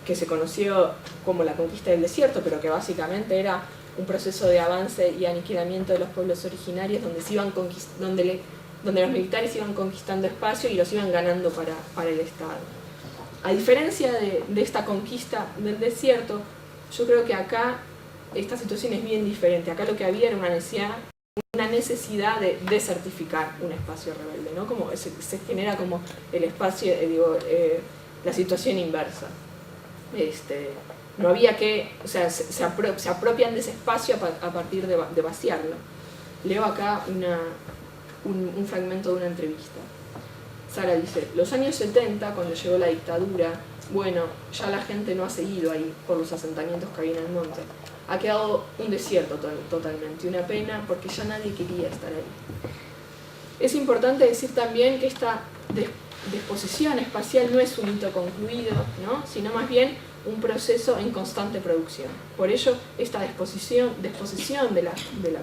que se conoció como la conquista del desierto, pero que básicamente era un proceso de avance y aniquilamiento de los pueblos originarios donde los militares iban conquistando espacio y los iban ganando para el Estado. A diferencia de esta conquista del desierto, yo creo que acá esta situación es bien diferente. Acá lo que había era una necesidad de desertificar un espacio rebelde, ¿no? Como se genera como el espacio, la situación inversa. No había que, o sea, se apropian de ese espacio a partir de vaciarlo. Leo acá un fragmento de una entrevista. Sara dice: los años 70, cuando llegó la dictadura, bueno, ya la gente no ha seguido ahí por los asentamientos que había en el monte. Ha quedado un desierto totalmente, una pena, porque ya nadie quería estar ahí. Es importante decir también que esta disposición espacial no es un hito concluido, ¿no? Sino más bien un proceso en constante producción. Por ello, esta disposición de la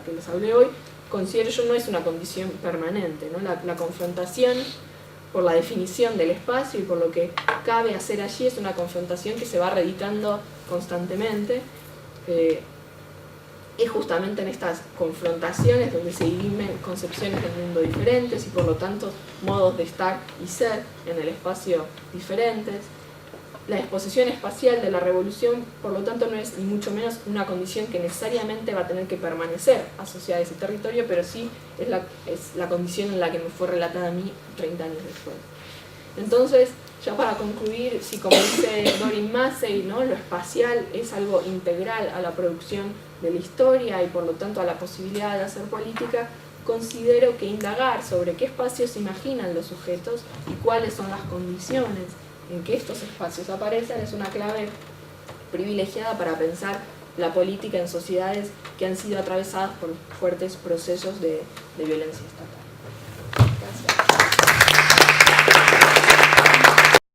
que les hablé hoy, considero yo no es una condición permanente, ¿no? La confrontación por la definición del espacio y por lo que cabe hacer allí es una confrontación que se va reeditando constantemente. Es justamente en estas confrontaciones donde se dirimen concepciones del mundo diferentes y por lo tanto modos de estar y ser en el espacio diferentes. La disposición espacial de la revolución, por lo tanto, no es ni mucho menos una condición que necesariamente va a tener que permanecer asociada a ese territorio, pero sí es la condición en la que me fue relatada a mí 30 años después. Entonces, ya para concluir, si como dice Dorin Massey, ¿no?, lo espacial es algo integral a la producción de la historia y por lo tanto a la posibilidad de hacer política, considero que indagar sobre qué espacios imaginan los sujetos y cuáles son las condiciones en que estos espacios aparecen es una clave privilegiada para pensar la política en sociedades que han sido atravesadas por fuertes procesos de violencia estatal. Gracias.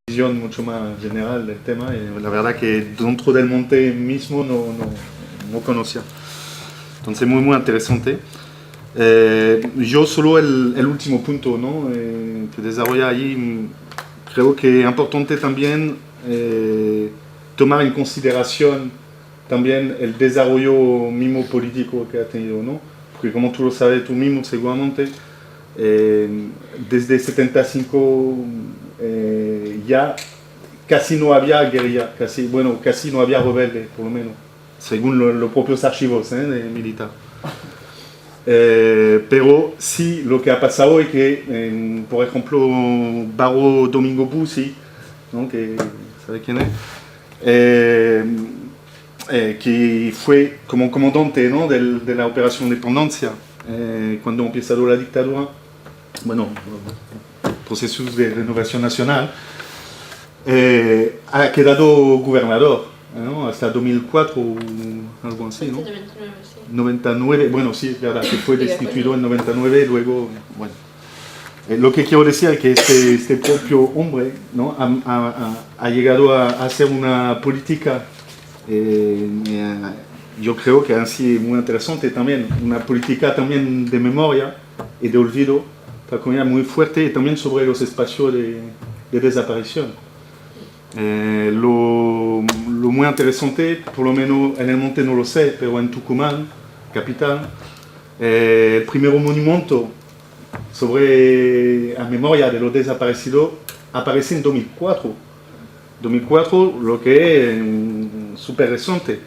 Visión mucho más general del tema y la verdad que dentro del monte mismo no conocía. Entonces muy interesante. Yo solo el último punto, ¿no?, que desarrolla ahí. Creo que es importante también tomar en consideración también el desarrollo mismo político que ha tenido, ¿no? Porque como tú lo sabes tú mismo seguramente, desde 75 ya casi no había guerrilla, casi no había rebeldes, por lo menos, según los propios archivos de militar. Pero sí, lo que ha pasado es que, por ejemplo, Barro Domingo Bussi, ¿no?, que ¿sabe quién es? Que fue como comandante, ¿no?, de la Operación Dependencia, cuando empieza la dictadura, bueno, procesos de renovación nacional, ha quedado gobernador, ¿no?, hasta 2004 o algo así, ¿no? 99, bueno, sí, es verdad, que fue destituido en 99, luego, bueno. Lo que quiero decir es que este propio hombre, ¿no?, ha llegado a hacer una política, yo creo que ha sido muy interesante también, una política también de memoria y de olvido, muy fuerte, y también sobre los espacios de desaparición. Lo muy interesante, por lo menos en el monte no lo sé, pero en Tucumán, capital, El primer monumento sobre la memoria de los desaparecidos aparece en 2004. 2004, lo que es súper reciente,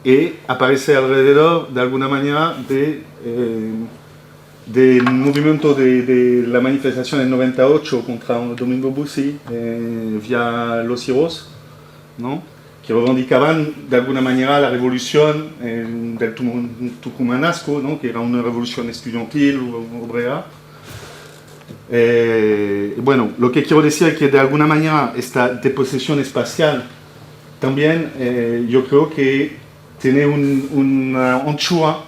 y aparece alrededor de alguna manera del movimiento de la manifestación en 98 contra Domingo Bussi vía Los Heroes, ¿no? Que reivindicaban de alguna manera la revolución del tucumanasco, ¿no? Que era una revolución estudiantil obrera. Bueno, lo que quiero decir es que de alguna manera esta deposición espacial también yo creo que tiene una anchura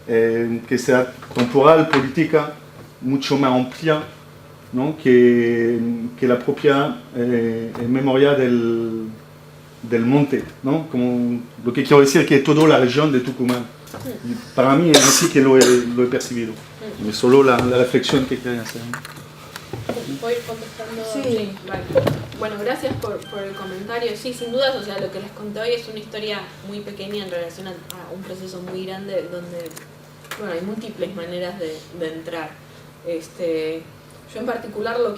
que sea temporal, política, mucho más amplia, ¿no? que la propia memoria del monte, ¿no? Como lo que quiero decir es que toda la región de Tucumán, para mí es así que lo he percibido, es solo la reflexión que quería hacer. ¿Puedo ir contestando? Sí. Vale. Bueno, gracias por el comentario. Sí, sin dudas, o sea, lo que les conté hoy es una historia muy pequeña en relación a un proceso muy grande donde, bueno, hay múltiples maneras de entrar. Yo en particular lo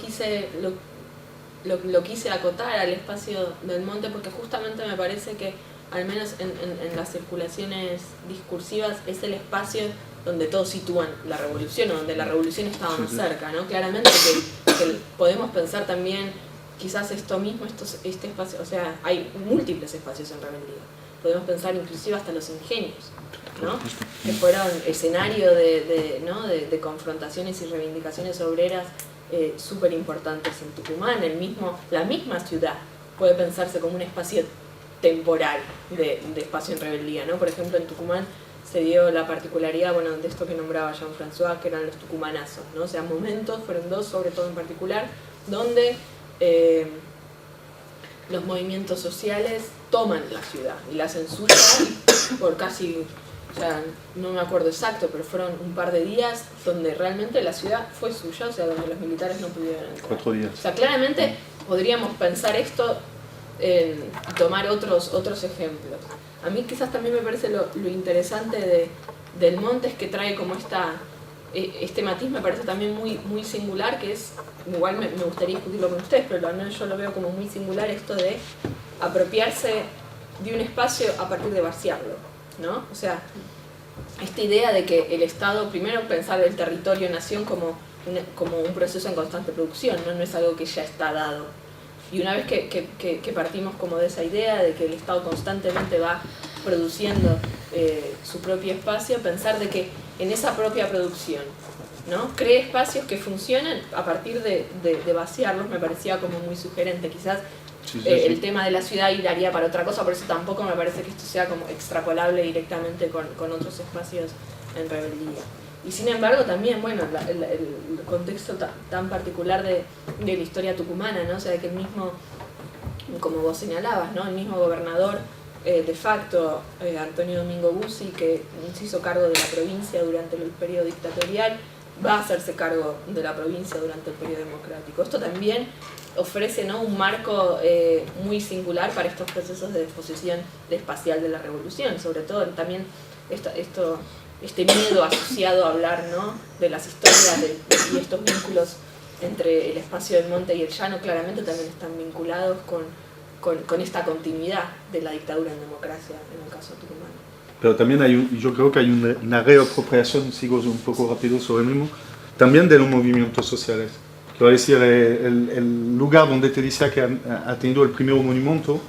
quise acotar al espacio del monte porque justamente me parece que, al menos en las circulaciones discursivas, es el espacio donde todos sitúan la revolución, o donde la revolución estaba más cerca, ¿no? Claramente que podemos pensar también quizás esto mismo, este espacio, o sea, hay múltiples espacios en rebeldía. Podemos pensar inclusive hasta los ingenios, ¿no? Que fueron escenario de confrontaciones y reivindicaciones obreras súper importantes en Tucumán. La misma ciudad puede pensarse como un espacio temporal de espacio en rebeldía, ¿no? Por ejemplo, en Tucumán se dio la particularidad, bueno, de esto que nombraba Jean-François, que eran los tucumanazos, ¿no? O sea, momentos, fueron dos sobre todo en particular, donde los movimientos sociales toman la ciudad y la hacen suya por casi, o sea, no me acuerdo exacto, pero fueron un par de días donde realmente la ciudad fue suya, o sea, donde los militares no pudieron entrar. 4 días. O sea, claramente podríamos pensar esto y tomar otros ejemplos. A mí quizás también me parece lo interesante del monte es que trae como este matiz, me parece también muy singular, que es, igual me gustaría discutirlo con ustedes, pero al menos yo lo veo como muy singular, esto de apropiarse de un espacio a partir de vaciarlo, ¿no? O sea, esta idea de que el Estado, primero pensar el territorio-nación como un proceso en constante producción, ¿no? No es algo que ya está dado. Y una vez que partimos como de esa idea de que el Estado constantemente va produciendo su propio espacio, pensar de que en esa propia producción, ¿no? Cree espacios que funcionan a partir de vaciarlos, me parecía como muy sugerente. Quizás el tema de la ciudad daría para otra cosa, por eso tampoco me parece que esto sea como extrapolable directamente con otros espacios en rebeldía. Y sin embargo también, bueno, el contexto tan particular de la historia tucumana, ¿no? O sea, que el mismo, como vos señalabas, ¿no? El mismo gobernador de facto, Antonio Domingo Bussi, que se hizo cargo de la provincia durante el periodo dictatorial, va a hacerse cargo de la provincia durante el periodo democrático. Esto también ofrece, ¿no? Un marco muy singular para estos procesos de disposición espacial de la revolución, sobre todo también este miedo asociado a hablar, ¿no? De las historias y estos vínculos entre el espacio del monte y el llano claramente también están vinculados con esta continuidad de la dictadura en democracia en el caso tucumano. Pero también yo creo que hay una reapropiación, sigo un poco rápido sobre el mismo, también de los movimientos sociales. Quiero decir, el lugar donde te decía que ha tenido el primer monumento,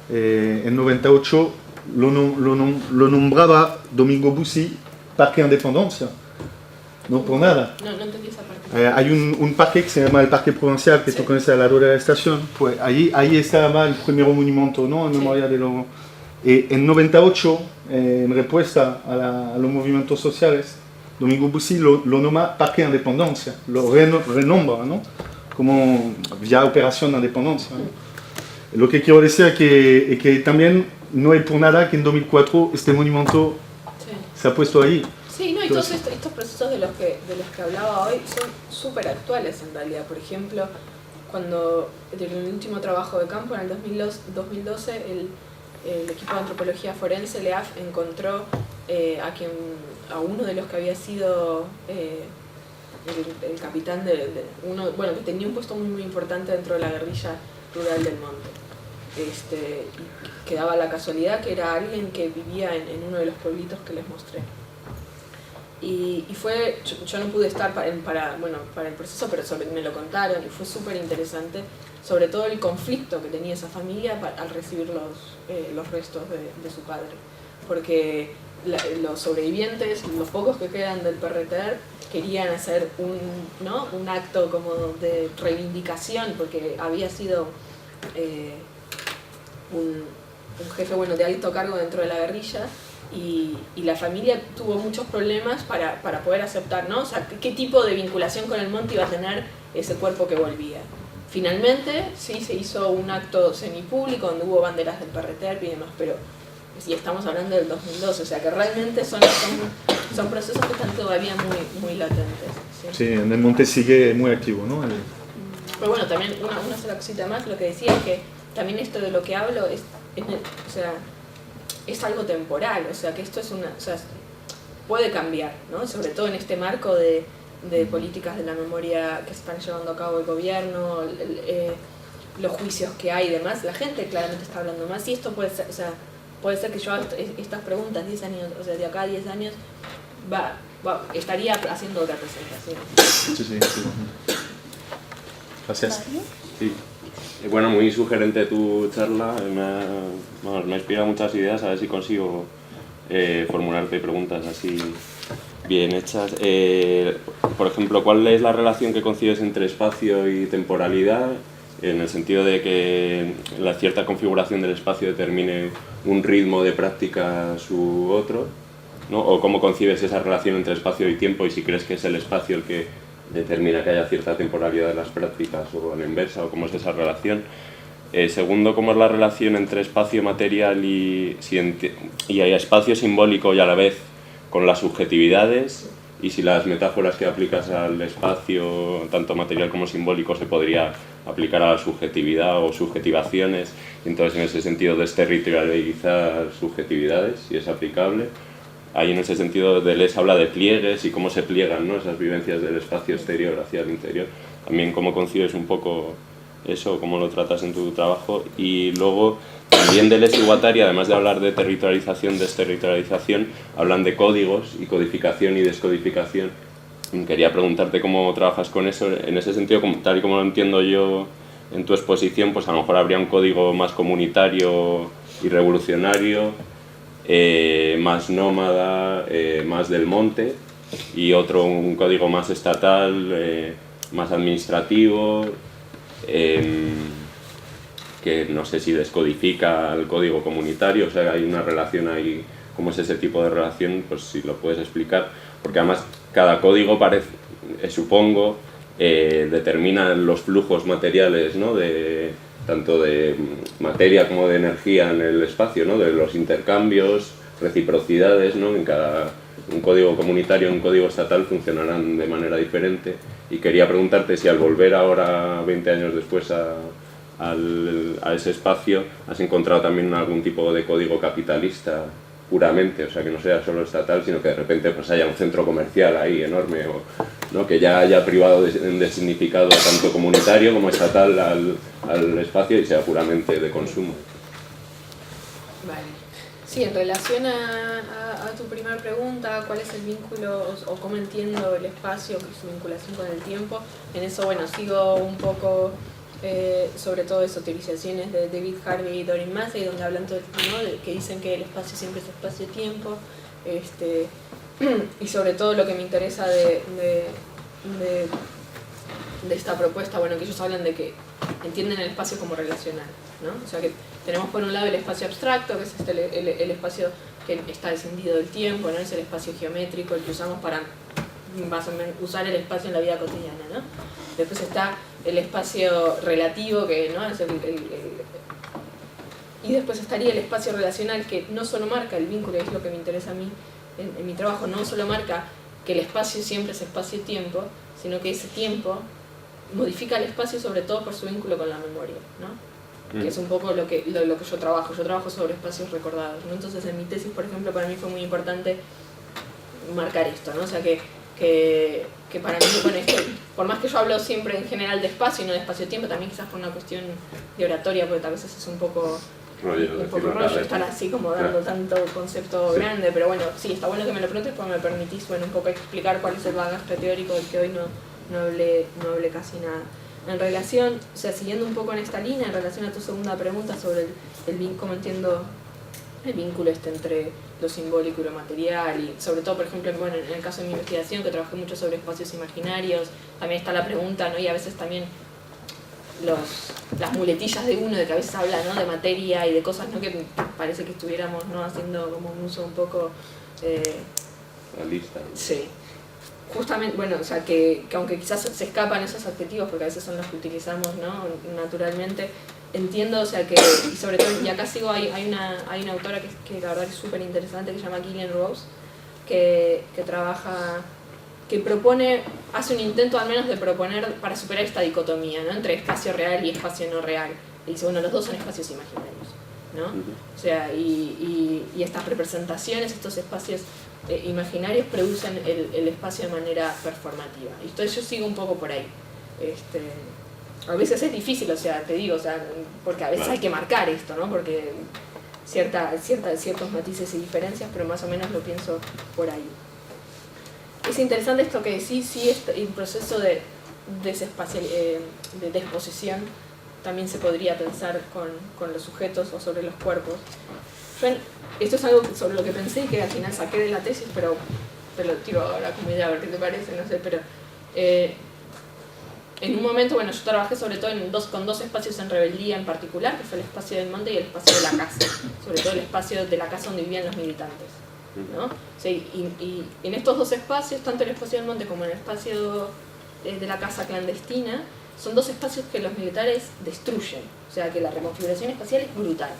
en 98, lo nombraba Domingo Bussi Parque Independencia. No por nada. No entendí esa parte. Hay un parque que se llama el Parque Provincial, que tú conoces al lado de la estación. Pues ahí estaba el primer monumento, ¿no? En memoria de lo... en 98, en respuesta a los movimientos sociales, Domingo Bussi lo nombra Parque Independencia, lo renombra, ¿no? Como ya Operación Independencia, ¿no? Lo que quiero decir es que también no es por nada que en 2004 este monumento se ha puesto ahí. Sí, no, y todos estos procesos de los que hablaba hoy son súper actuales en realidad. Por ejemplo, cuando en el último trabajo de campo, en el 2012, el equipo de antropología forense, el EAF, encontró a uno de los que había sido el capitán que tenía un puesto muy, muy importante dentro de la guerrilla rural del monte. Y que daba la casualidad que era alguien que vivía en uno de los pueblitos que les mostré. Y fue, yo no pude estar para el proceso, pero me lo contaron y fue súper interesante, sobre todo el conflicto que tenía esa familia al recibir los restos de su padre. Porque los sobrevivientes, los pocos que quedan del PRTR, querían hacer un acto como de reivindicación, porque había sido un jefe de alto cargo dentro de la guerrilla. Y la familia tuvo muchos problemas para poder aceptar, ¿no? O sea, qué tipo de vinculación con el monte iba a tener ese cuerpo que volvía. Finalmente, sí, se hizo un acto semipúblico donde hubo banderas del PRTR y demás, pero sí, estamos hablando del 2012, o sea que realmente son procesos que están todavía muy, muy latentes. Sí, en el monte sigue muy activo, ¿no? Pero bueno, también una sola cosita más, lo que decía es que también esto de lo que hablo es algo temporal, o sea que esto puede cambiar, ¿no? Sobre todo en este marco de políticas de la memoria que se están llevando a cabo el gobierno, los juicios que hay y demás, la gente claramente está hablando más y esto puede ser que yo haga estas preguntas 10 años, o sea, de acá a 10 años estaría haciendo otra presentación. Sí. Gracias. Sí. Bueno, muy sugerente tu charla, me ha inspirado muchas ideas, a ver si consigo formularte preguntas así bien hechas. Por ejemplo, ¿cuál es la relación que concibes entre espacio y temporalidad? En el sentido de que la cierta configuración del espacio determine un ritmo de práctica u otro, ¿no? O cómo concibes esa relación entre espacio y tiempo y si crees que es el espacio el que determina que haya cierta temporalidad de las prácticas o a la inversa, o cómo es esa relación. Segundo, cómo es la relación entre espacio material y hay espacio simbólico y a la vez con las subjetividades, y si las metáforas que aplicas al espacio, tanto material como simbólico, se podría aplicar a la subjetividad o subjetivaciones, y entonces en ese sentido desterritorializar subjetividades, si es aplicable. Ahí en ese sentido Deleuze habla de pliegues y cómo se pliegan, ¿no? Esas vivencias del espacio exterior hacia el interior. También cómo concibes un poco eso, cómo lo tratas en tu trabajo. Y luego también Deleuze y Guattari, además de hablar de territorialización, desterritorialización, hablan de códigos y codificación y descodificación. Quería preguntarte cómo trabajas con eso. En ese sentido, tal y como lo entiendo yo en tu exposición, pues a lo mejor habría un código más comunitario y revolucionario, más nómada, más del monte, y un código más estatal, más administrativo, que no sé si descodifica el código comunitario. O sea, hay una relación ahí. ¿Cómo es ese tipo de relación? Pues si lo puedes explicar, porque además cada código supongo, determina los flujos materiales, ¿no? Tanto de materia como de energía en el espacio, ¿no? De los intercambios, reciprocidades, ¿no? Un código comunitario y un código estatal funcionarán de manera diferente, y quería preguntarte si al volver ahora 20 años después a ese espacio has encontrado también algún tipo de código capitalista puramente, o sea, que no sea solo estatal, sino que de repente pues haya un centro comercial ahí enorme, ¿no? Que ya haya privado de significado tanto comunitario como estatal al espacio y sea puramente de consumo. Vale. Sí, en relación a tu primera pregunta, ¿cuál es el vínculo o cómo entiendo el espacio, su vinculación con el tiempo? En eso, sigo un poco sobre todo eso, teorizaciones de David Harvey y Doreen Massey, donde hablan todo, ¿no? Que dicen que el espacio siempre es espacio-tiempo, y sobre todo lo que me interesa de esta propuesta, que ellos hablan de que entienden el espacio como relacional, ¿no? O sea que tenemos por un lado el espacio abstracto, que es el espacio que está descendido del tiempo, ¿no? Es el espacio geométrico, el que usamos para más o menos usar el espacio en la vida cotidiana, ¿no? Después está el espacio relativo, que, ¿no? Es y después estaría el espacio relacional, que no solo marca el vínculo, es lo que me interesa a mí en mi trabajo, no solo marca que el espacio siempre es espacio-tiempo, sino que ese tiempo modifica el espacio sobre todo por su vínculo con la memoria, ¿no? que es un poco lo que yo trabajo. Yo trabajo sobre espacios recordados, ¿no? Entonces en mi tesis, por ejemplo, para mí fue muy importante marcar esto, ¿no? O sea que para mí, bueno, esto, por más que yo hablo siempre en general de espacio y no de espacio-tiempo, también quizás por una cuestión de oratoria, porque a veces es un poco rollo estar así como dando tanto concepto grande, pero bueno, sí, está bueno que me lo preguntes porque me permitís, bueno, un poco explicar cuál es el bagaje teórico del que hoy no hablé casi nada. En relación, o sea, siguiendo un poco en esta línea, en relación a tu segunda pregunta sobre cómo entiendo el vínculo entre lo simbólico y lo material, y sobre todo, por ejemplo, bueno, en el caso de mi investigación, que trabajé mucho sobre espacios imaginarios, también está la pregunta, ¿no? Y a veces también las muletillas de uno, de que a veces habla, ¿no? De materia y de cosas, ¿no? Que parece que estuviéramos, ¿no? Haciendo como un uso un poco realista. Sí. Justamente, bueno, o sea, que aunque quizás se escapan esos adjetivos, porque a veces son los que utilizamos, ¿no? Naturalmente, entiendo, o sea, que, y sobre todo, y acá sigo, hay una autora que la verdad es súper interesante, que se llama Gillian Rose, que trabaja, que hace un intento al menos de proponer para superar esta dicotomía, ¿no? Entre espacio real y espacio no real. Y dice, bueno, los dos son espacios imaginarios, ¿no? O sea, y estas representaciones, estos espacios imaginarios producen el espacio de manera performativa. Y entonces yo sigo un poco por ahí. A veces es difícil, o sea, te digo, o sea, porque a veces hay que marcar esto, ¿no? Porque ciertos matices y diferencias, pero más o menos lo pienso por ahí. Es interesante esto que sí, el proceso de desposesión también se podría pensar con los sujetos o sobre los cuerpos. Esto es algo sobre lo que pensé y que al final saqué de la tesis, pero te lo tiro ahora como idea, a ver qué te parece, no sé, pero en un momento, bueno, yo trabajé sobre todo con dos espacios en rebeldía en particular, que fue el espacio del monte y el espacio de la casa, sobre todo el espacio de la casa donde vivían los militantes, ¿no? Sí, y en estos dos espacios, tanto el espacio del monte como el espacio de la casa clandestina, son dos espacios que los militares destruyen, o sea que la reconfiguración espacial es brutal.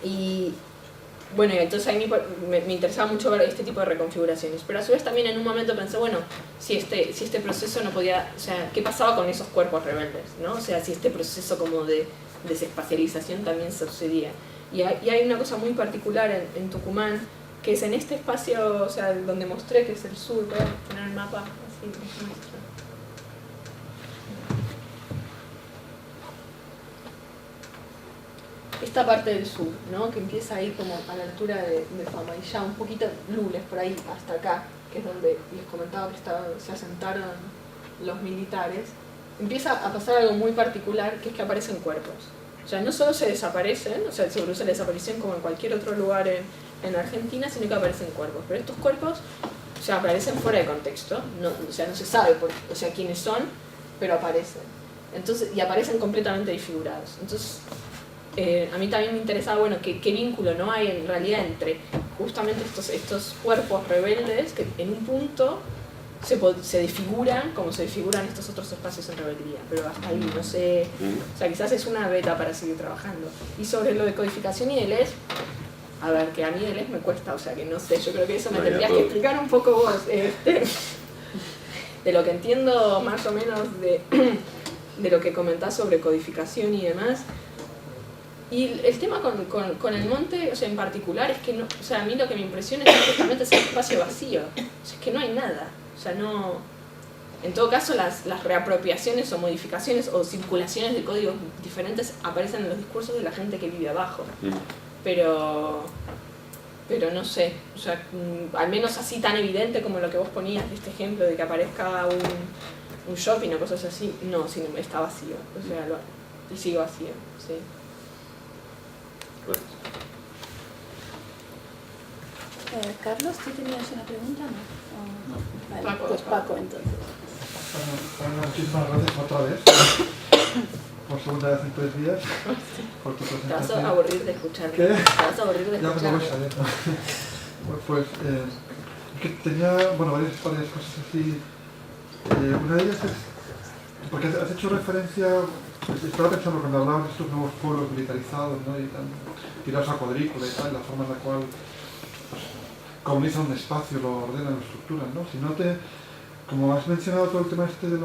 Y bueno, entonces a mí me interesaba mucho ver este tipo de reconfiguraciones, pero a su vez también en un momento pensé, bueno, si este proceso no podía, o sea, ¿qué pasaba con esos cuerpos rebeldes, ¿no? O sea, si este proceso como de desespacialización también sucedía. Y hay una cosa muy particular en Tucumán, que es en este espacio, o sea, donde mostré, que es el sur, voy a poner el mapa así, muestra. Esta parte del sur, ¿no? Que empieza ahí como a la altura de Fama y ya un poquito Lules por ahí hasta acá, que es donde les comentaba que se asentaron los militares, empieza a pasar algo muy particular, que es que aparecen cuerpos. O sea, no solo se desaparecen, o sea, se produce la desaparición como en cualquier otro lugar en Argentina, sino que aparecen cuerpos. Pero estos cuerpos, o sea, aparecen fuera de contexto, o sea, no se sabe quiénes son, pero aparecen. Entonces, y aparecen completamente desfigurados. Entonces, a mí también me interesaba, bueno, qué vínculo no hay en realidad entre justamente estos cuerpos rebeldes que en un punto se desfiguran como se desfiguran estos otros espacios en rebeldía, pero hasta ahí, no sé, o sea, quizás es una beta para seguir trabajando. Y sobre lo de codificación y Deleuze, a ver, que a mí Deleuze me cuesta, o sea, que no sé, yo creo que eso me tendrías que explicar un poco vos, de lo que entiendo más o menos de lo que comentás sobre codificación y demás. Y el tema con el monte, o sea, en particular, es que no, o sea, a mí lo que me impresiona es que justamente es el espacio vacío, o sea, es que no hay nada, o sea, no. En todo caso, las reapropiaciones o modificaciones o circulaciones de códigos diferentes aparecen en los discursos de la gente que vive abajo, pero no sé, o sea, al menos así tan evidente como lo que vos ponías, este ejemplo de que aparezca un shopping o cosas así, no, sino está vacío, o sea, y sigue vacío, sí. Carlos, ¿tú tenías una pregunta? No. Vale, Paco, pues Paco entonces. Bueno, muchísimas gracias otra vez, por segunda vez en 3 días, por tu presentación. Te vas a aburrir de escucharme. ¿Qué? Te vas a aburrir de Ya me escucharme. lo voy a saber. Pues que tenía, bueno, varias cosas así. Una de ellas es, porque has hecho referencia, estaba pensando cuando hablabas de estos nuevos pueblos militarizados, ¿no? Y tan tirados a cuadrícula y tal, la forma en la cual pues, colonizan un espacio, lo ordenan, lo estructuran, ¿no? Si no como has mencionado todo el tema este de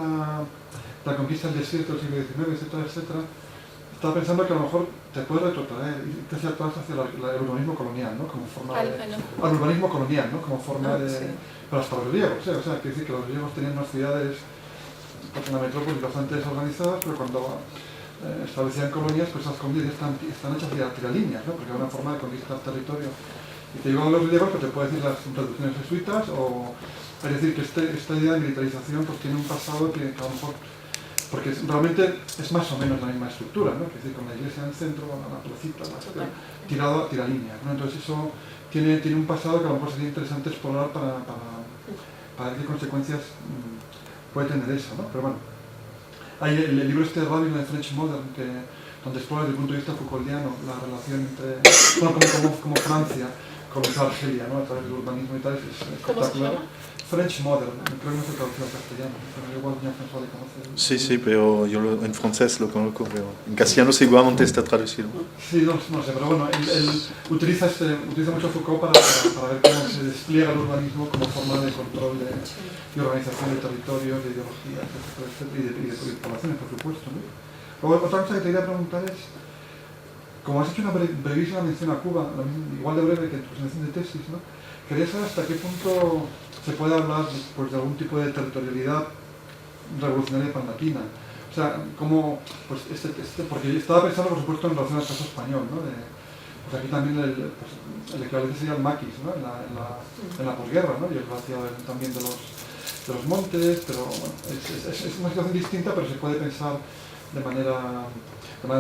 la conquista del desierto del siglo XIX, etcétera, etcétera, estaba pensando que a lo mejor te puedes retrotraer y te hacia atrás hacia el urbanismo colonial, ¿no? Como forma al urbanismo colonial, ¿no? Como forma de... Sí. Pero hasta los griegos, o sea, quiere decir que los griegos tenían unas ciudades, una metrópolis bastante desorganizadas, pero cuando establecían colonias, pues esas colonias están hechas de tiralíneas, ¿no? Porque era una forma de conquistar territorio. Y te digo a los griegos que te puedo decir las traducciones jesuitas, o es decir, que esta idea de militarización pues tiene un pasado que a lo mejor, porque realmente es más o menos la misma estructura, ¿no? Es decir, con la iglesia en el centro, la placita, tirado a tiralíneas, ¿no? Entonces eso tiene un pasado que a lo mejor sería interesante explorar para ver qué consecuencias puede tener eso, ¿no? Pero bueno, hay el libro este de Rabin, de French Modern, donde explora desde el punto de vista Foucauldiano la relación entre, bueno, como Francia colonizó Argelia, ¿no? A través del urbanismo y tal, es ¿Cómo se espectacular. llama? French Modern, creo que no se traducido al castellano, pero igual ya François le conoce. Sí, sí, pero yo en francés lo conozco, pero en castellano seguramente está traducido. Sí, no sé, pero bueno, él utiliza mucho Foucault para ver cómo se despliega el urbanismo como forma de control y organización de territorios, de ideologías, etcétera, y de poblaciones, por supuesto, ¿no? Luego, otra cosa que te quería preguntar es, como has hecho una brevísima mención a Cuba, igual de breve que en tu presentación de tesis, ¿no? Quería saber hasta qué punto se puede hablar pues, de algún tipo de territorialidad revolucionaria panlatina. O sea, como, pues porque estaba pensando, por supuesto, en relación al caso español, ¿no? Pues aquí también el equivalente sería el maquis, ¿no? En la posguerra, ¿no? Y el vaciado también de los montes, pero bueno, es una situación distinta, pero se puede pensar de manera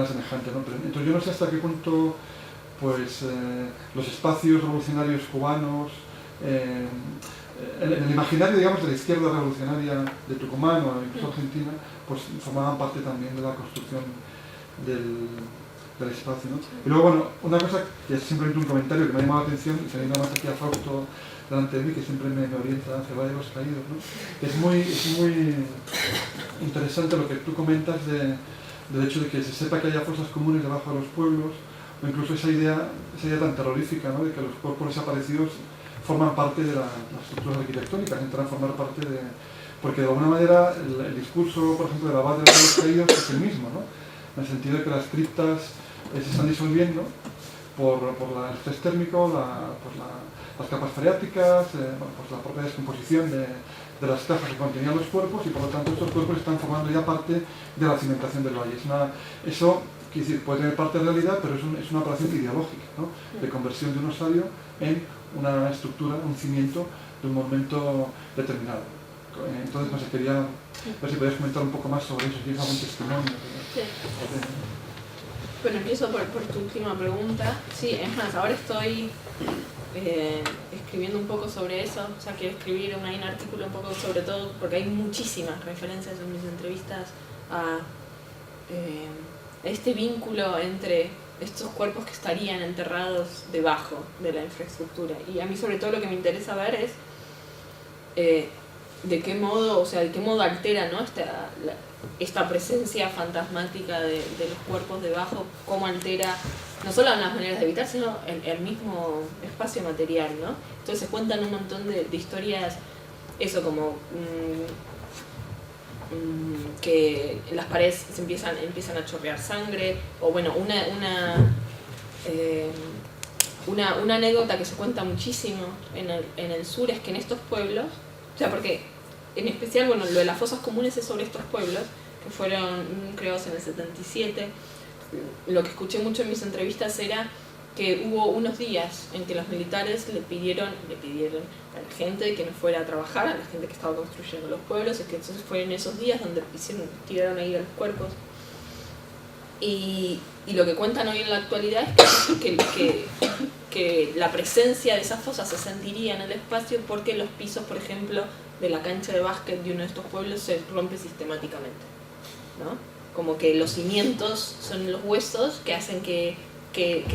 semejante, ¿no? Pero, entonces yo no sé hasta qué punto pues, los espacios revolucionarios cubanos, en el imaginario, digamos, de la izquierda revolucionaria de Tucumán o incluso Argentina, pues formaban parte también de la construcción del espacio, ¿no? Y luego, bueno, una cosa que es simplemente un comentario que me ha llamado la atención, y teniendo más aquí a Fausto delante de mí, que siempre me orienta hacia Valle de los Caídos, ¿no? Es muy interesante lo que tú comentas del hecho de que se sepa que haya fuerzas comunes debajo de los pueblos, o incluso esa idea tan terrorífica, ¿no? De que los cuerpos desaparecidos forman parte de las estructuras arquitectónicas, entran a formar parte de... Porque de alguna manera el discurso, por ejemplo, del abad de los caídos es el mismo, ¿no? En el sentido de que las criptas se están disolviendo por el estrés térmico, las capas freáticas, pues la propia descomposición de las cajas que contenían los cuerpos, y por lo tanto estos cuerpos están formando ya parte de la cimentación del valle. Eso quiere decir, puede tener parte de realidad, pero es una operación ideológica, ¿no? De conversión de un osario en una estructura, un cimiento de un momento determinado. Entonces, no sé, quería ver si podías comentar un poco más sobre eso, si tienes algún testimonio. Sí. Bueno, empiezo por tu última pregunta. Sí, es más, ahora estoy escribiendo un poco sobre eso, o sea, quiero escribir un artículo un poco sobre todo, porque hay muchísimas referencias en mis entrevistas a este vínculo entre estos cuerpos que estarían enterrados debajo de la infraestructura. Y a mí sobre todo lo que me interesa ver es de qué modo altera, ¿no? esta presencia fantasmática de los cuerpos debajo, cómo altera no solo las maneras de habitar, sino el mismo espacio material, ¿no? Entonces se cuentan un montón de historias, eso como que en las paredes empiezan a chorrear sangre, o bueno, una anécdota que se cuenta muchísimo en el sur es que en estos pueblos, o sea, porque en especial, bueno, lo de las fosas comunes es sobre estos pueblos que fueron creados en el 77. Lo que escuché mucho en mis entrevistas era que hubo unos días en que los militares le pidieron a la gente que no fuera a trabajar, a la gente que estaba construyendo los pueblos, es que entonces fueron esos días donde tiraron ahí a los cuerpos. Y lo que cuentan hoy en la actualidad es que la presencia de esas fosas se sentiría en el espacio porque los pisos, por ejemplo, de la cancha de básquet de uno de estos pueblos se rompe sistemáticamente, ¿no? Como que los cimientos son los huesos que hacen que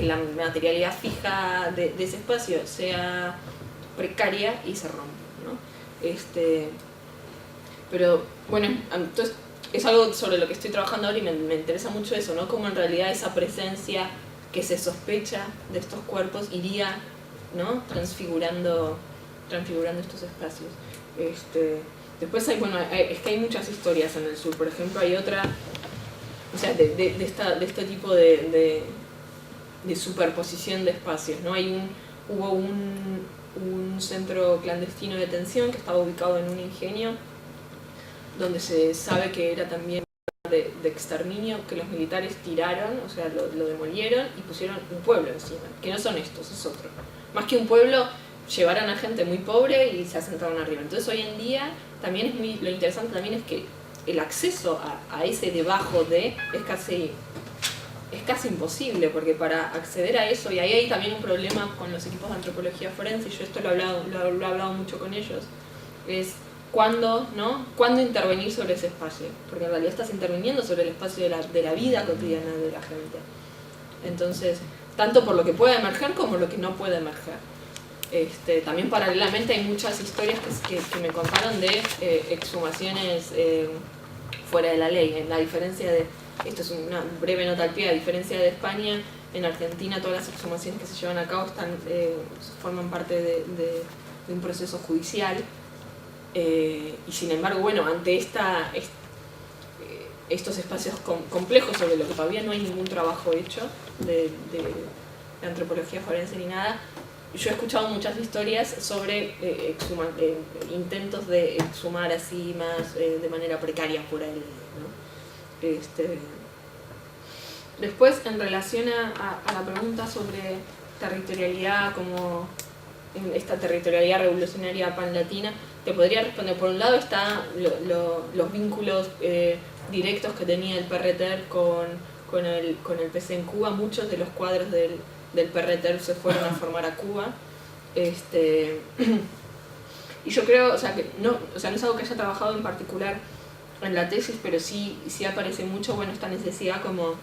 la materialidad fija de ese espacio sea precaria y se rompe, ¿no? Pero bueno, entonces es algo sobre lo que estoy trabajando ahora y me interesa mucho eso, ¿no? Como en realidad esa presencia que se sospecha de estos cuerpos iría, ¿no? transfigurando estos espacios. Después hay, bueno, es que hay muchas historias en el sur. Por ejemplo, hay otra, o sea, de este tipo de superposición de espacios, ¿no? Hubo un centro clandestino de detención que estaba ubicado en un ingenio donde se sabe que era también de exterminio, que los militares tiraron, o sea, lo demolieron y pusieron un pueblo encima, que no son estos, es otro. Más que un pueblo, llevaron a gente muy pobre y se asentaron arriba. Entonces hoy en día también lo interesante también es que el acceso a ese debajo de es casi imposible, porque para acceder a eso, y ahí hay también un problema con los equipos de antropología forense, y yo esto lo he hablado mucho con ellos, es cuándo intervenir sobre ese espacio, porque en realidad estás interviniendo sobre el espacio de la vida cotidiana de la gente. Entonces, tanto por lo que puede emerger como lo que no puede emerger. También paralelamente hay muchas historias que me contaron de exhumaciones fuera de la ley, a diferencia de, esto es una breve nota al pie, a diferencia de España, en Argentina todas las exhumaciones que se llevan a cabo forman parte de un proceso judicial, y sin embargo, bueno, ante estos espacios complejos sobre lo que todavía no hay ningún trabajo hecho de antropología forense ni nada, yo he escuchado muchas historias sobre intentos de exhumar así más de manera precaria por ahí, ¿no? Después, en relación a la pregunta sobre territorialidad, como esta territorialidad revolucionaria panlatina, te podría responder. Por un lado están los vínculos directos que tenía el PRTER con el PC en Cuba. Muchos de los cuadros del PRTER se fueron a formar a Cuba. Y yo creo, que no es algo que haya trabajado en particular en la tesis, pero sí aparece mucho, bueno, esta necesidad, como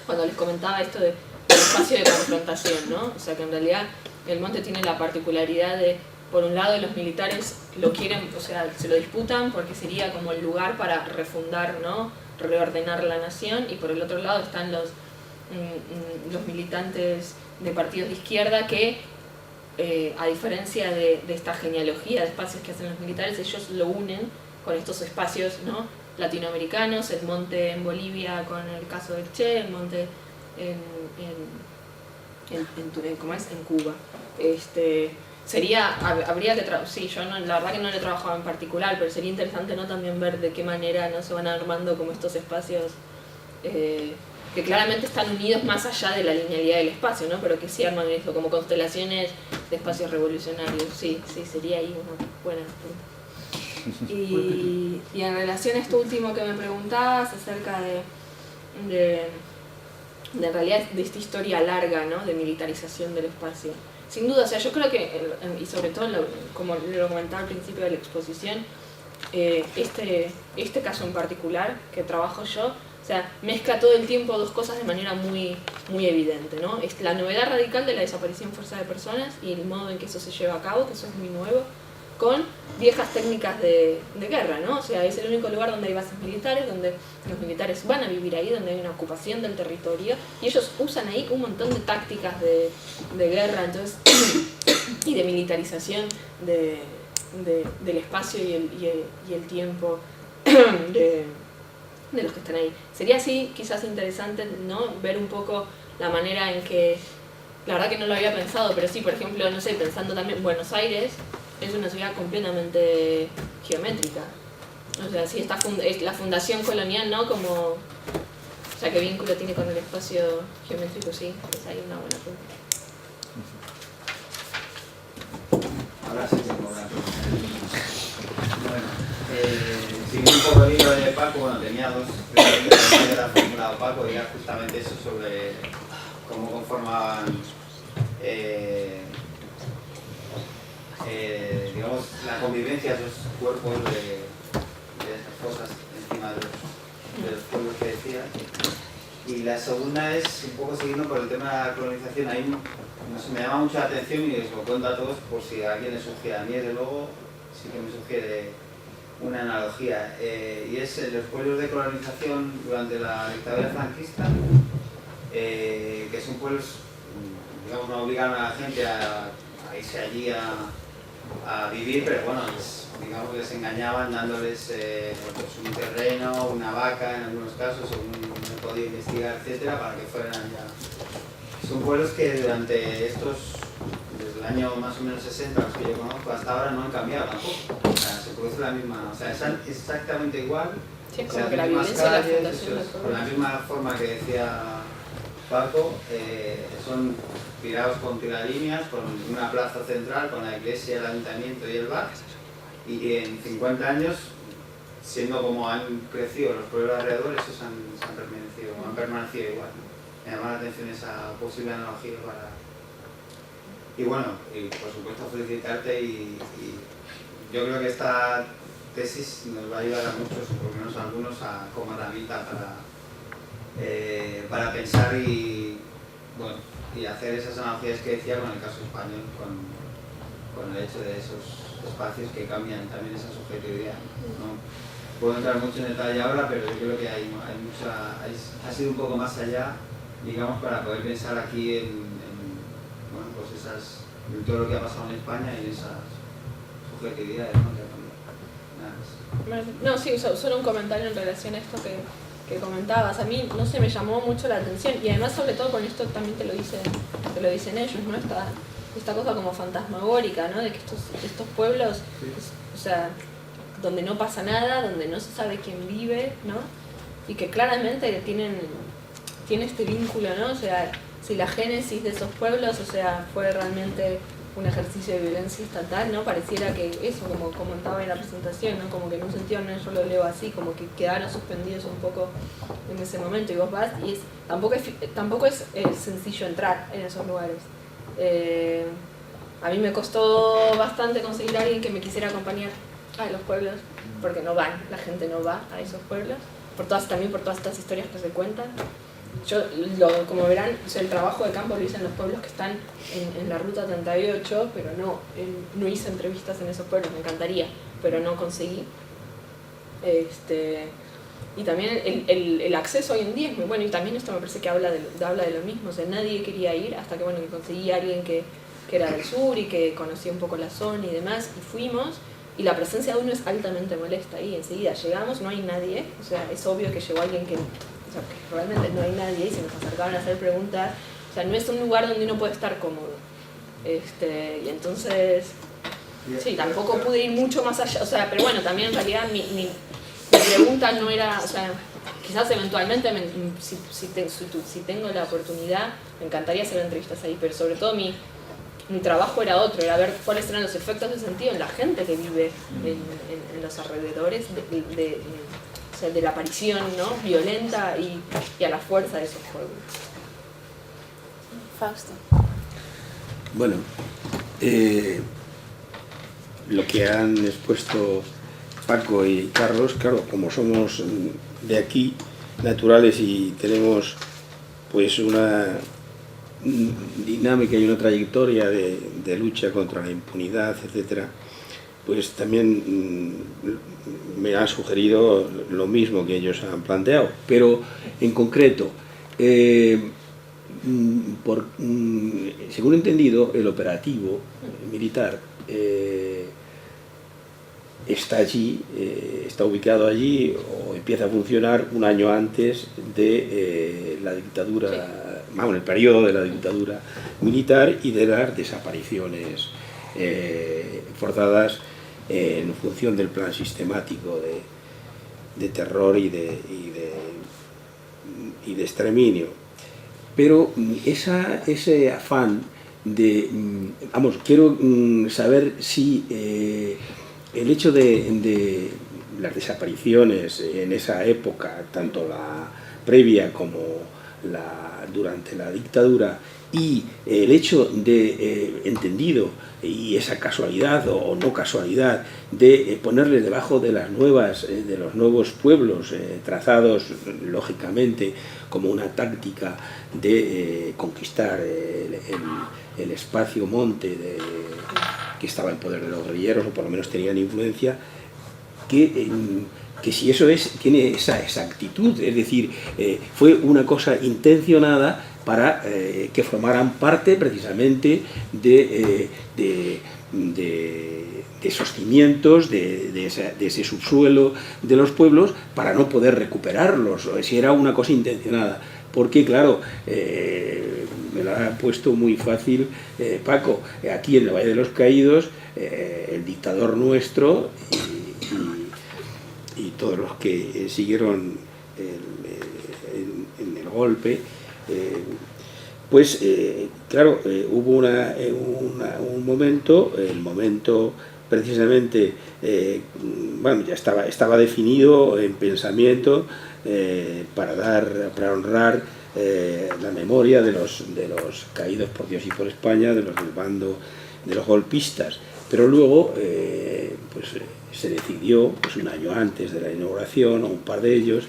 cuando les comentaba esto del espacio de confrontación, ¿no? O sea, que en realidad el monte tiene la particularidad de, por un lado, los militares lo quieren, o sea, se lo disputan porque sería como el lugar para refundar, ¿no? Reordenar la nación, y por el otro lado están los militantes de partidos de izquierda que, a diferencia de esta genealogía de espacios que hacen los militares, ellos lo unen con estos espacios, ¿no? Latinoamericanos, el monte en Bolivia con el caso del Che, el monte en Cuba. Habría que sí, yo no, la verdad que no le he trabajado en particular, pero sería interesante, ¿no?, también ver de qué manera no se van armando como estos espacios que claramente están unidos más allá de la linealidad del espacio, ¿no?, pero que sí arman esto como constelaciones de espacios revolucionarios. Sí, sería ahí una buena pregunta. Y en relación a esto último que me preguntabas acerca de en realidad de esta historia larga, ¿no?, de militarización del espacio. Sin duda, o sea, yo creo que, y sobre todo, como lo comentaba al principio de la exposición, este caso en particular que trabajo yo, o sea, mezcla todo el tiempo dos cosas de manera muy, muy evidente, ¿no? Es la novedad radical de la desaparición forzada de personas y el modo en que eso se lleva a cabo, que eso es muy nuevo, con viejas técnicas de guerra, ¿no? O sea, es el único lugar donde hay bases militares, donde los militares van a vivir ahí, donde hay una ocupación del territorio, y ellos usan ahí un montón de tácticas de guerra, entonces, y de militarización del espacio y el tiempo de los que están ahí. Sería así quizás interesante, ¿no?, ver un poco la manera en que, la verdad que no lo había pensado, pero sí, por ejemplo, no sé, pensando también, Buenos Aires es una ciudad completamente geométrica. O sea, sí, es la fundación colonial, ¿no?, como, o sea, ¿qué vínculo tiene con el espacio geométrico? Sí, es ahí una buena pregunta. Ahora sí tengo una pregunta. Bueno, siguiendo un poco el libro de Paco, bueno, tenía dos preguntas que era formulado Paco, y era justamente eso sobre cómo conformaban digamos, la convivencia de esos cuerpos de esas cosas encima de los pueblos que decías. Y la segunda es un poco siguiendo por el tema de la colonización. Ahí me llama mucho la atención y os lo cuento a todos por si a alguien le sugiere. A mí, desde luego, sí que me sugiere una analogía. Y es los pueblos de colonización durante la dictadura franquista, que son pueblos, digamos, no obligaron a la gente a irse allí a a vivir, pero bueno, digamos les engañaban dándoles pues un terreno, una vaca en algunos casos, o no he podido investigar, etcétera, para que fueran ya. Son pueblos que durante estos, desde el año más o menos 60, los que yo conozco, hasta ahora no han cambiado tampoco. O sea, se produce la misma, o sea, están exactamente igual. Sí, es o sea, como que la mismas violencia y la calles, fundación del pueblo. con la misma forma que decía Paco, son tirados con tiralíneas, con una plaza central, con la iglesia, el ayuntamiento y el bar, y en 50 años, siendo como han crecido los pueblos alrededor, esos han permanecido igual, ¿no? Me llama la atención esa posible analogía para... Y bueno, y por supuesto felicitarte y yo creo que esta tesis nos va a ayudar a muchos, por lo menos a algunos, como herramienta para pensar y hacer esas analogías que decía con el caso español, con el hecho de esos espacios que cambian también esa subjetividad. No puedo entrar mucho en detalle ahora, pero yo creo que ha sido un poco más allá, digamos, para poder pensar aquí en todo lo que ha pasado en España y en esas subjetividades, ¿no? No, sí, solo un comentario en relación a esto que comentabas. A mí, no sé, me llamó mucho la atención y además, sobre todo con esto también te lo dicen ellos, ¿no? Esta cosa como fantasmagórica, ¿no? De que estos pueblos, o sea, donde no pasa nada, donde no se sabe quién vive, ¿no? Y que claramente tiene este vínculo, ¿no? O sea, si la génesis de esos pueblos, o sea, fue realmente un ejercicio de violencia estatal, ¿no? Pareciera que eso, como comentaba en la presentación, ¿no? Como que en un sentido, no, yo lo leo así, como que quedaron suspendidos un poco en ese momento y vos vas y tampoco es sencillo entrar en esos lugares. A mí me costó bastante conseguir a alguien que me quisiera acompañar a los pueblos, porque la gente no va a esos pueblos, también por todas estas historias que se cuentan. Yo, como verán, o sea, el trabajo de campo lo hice en los pueblos que están en la ruta 38, pero no hice entrevistas en esos pueblos, me encantaría, pero no conseguí. Y también el acceso hoy en día es muy bueno, y también esto me parece que habla de lo mismo. O sea, nadie quería ir hasta que que conseguí a alguien que era del sur y que conocía un poco la zona y demás, y fuimos, y la presencia de uno es altamente molesta ahí. Enseguida llegamos, no hay nadie, o sea, es obvio que llegó alguien que realmente no hay nadie, y se nos acercaban a hacer preguntas. O sea, no es un lugar donde uno puede estar cómodo. Y entonces, sí, tampoco pude ir mucho más allá. O sea, pero bueno, también en realidad mi pregunta no era, o sea, quizás eventualmente, si tengo la oportunidad, me encantaría hacer entrevistas ahí, pero sobre todo mi trabajo era otro, era ver cuáles eran los efectos de sentido en la gente que vive en los alrededores de la aparición, ¿no? Violenta y a la fuerza de esos pueblos. Fausto. Bueno, lo que han expuesto Paco y Carlos, claro, como somos de aquí, naturales, y tenemos pues una dinámica y una trayectoria de lucha contra la impunidad, etcétera, pues también me han sugerido lo mismo que ellos han planteado, pero en concreto, según he entendido, el operativo militar está allí, está ubicado allí o empieza a funcionar un año antes de la dictadura, vamos, el periodo de la dictadura militar y de las desapariciones forzadas en función del plan sistemático de terror y de exterminio. Pero ese afán de, vamos, quiero saber si el hecho de las desapariciones en esa época, tanto la previa como durante la dictadura, y el hecho de, entendido, y esa casualidad o no casualidad, de ponerle debajo de los nuevos pueblos trazados lógicamente como una táctica de conquistar el espacio monte que estaba en poder de los guerrilleros, o por lo menos tenían influencia, que si eso tiene esa exactitud, es decir, fue una cosa intencionada para que formaran parte precisamente de esos cimientos, de ese subsuelo de los pueblos, para no poder recuperarlos, o si era una cosa intencionada. Porque, claro, me lo ha puesto muy fácil Paco, aquí en el Valle de los Caídos, el dictador nuestro y todos los que siguieron en el golpe, pues claro, hubo un momento, el momento precisamente, bueno, ya estaba definido en pensamiento para honrar la memoria de los caídos por Dios y por España, de los del bando de los golpistas. Pero luego pues, se decidió, pues, un año antes de la inauguración, o un par de ellos,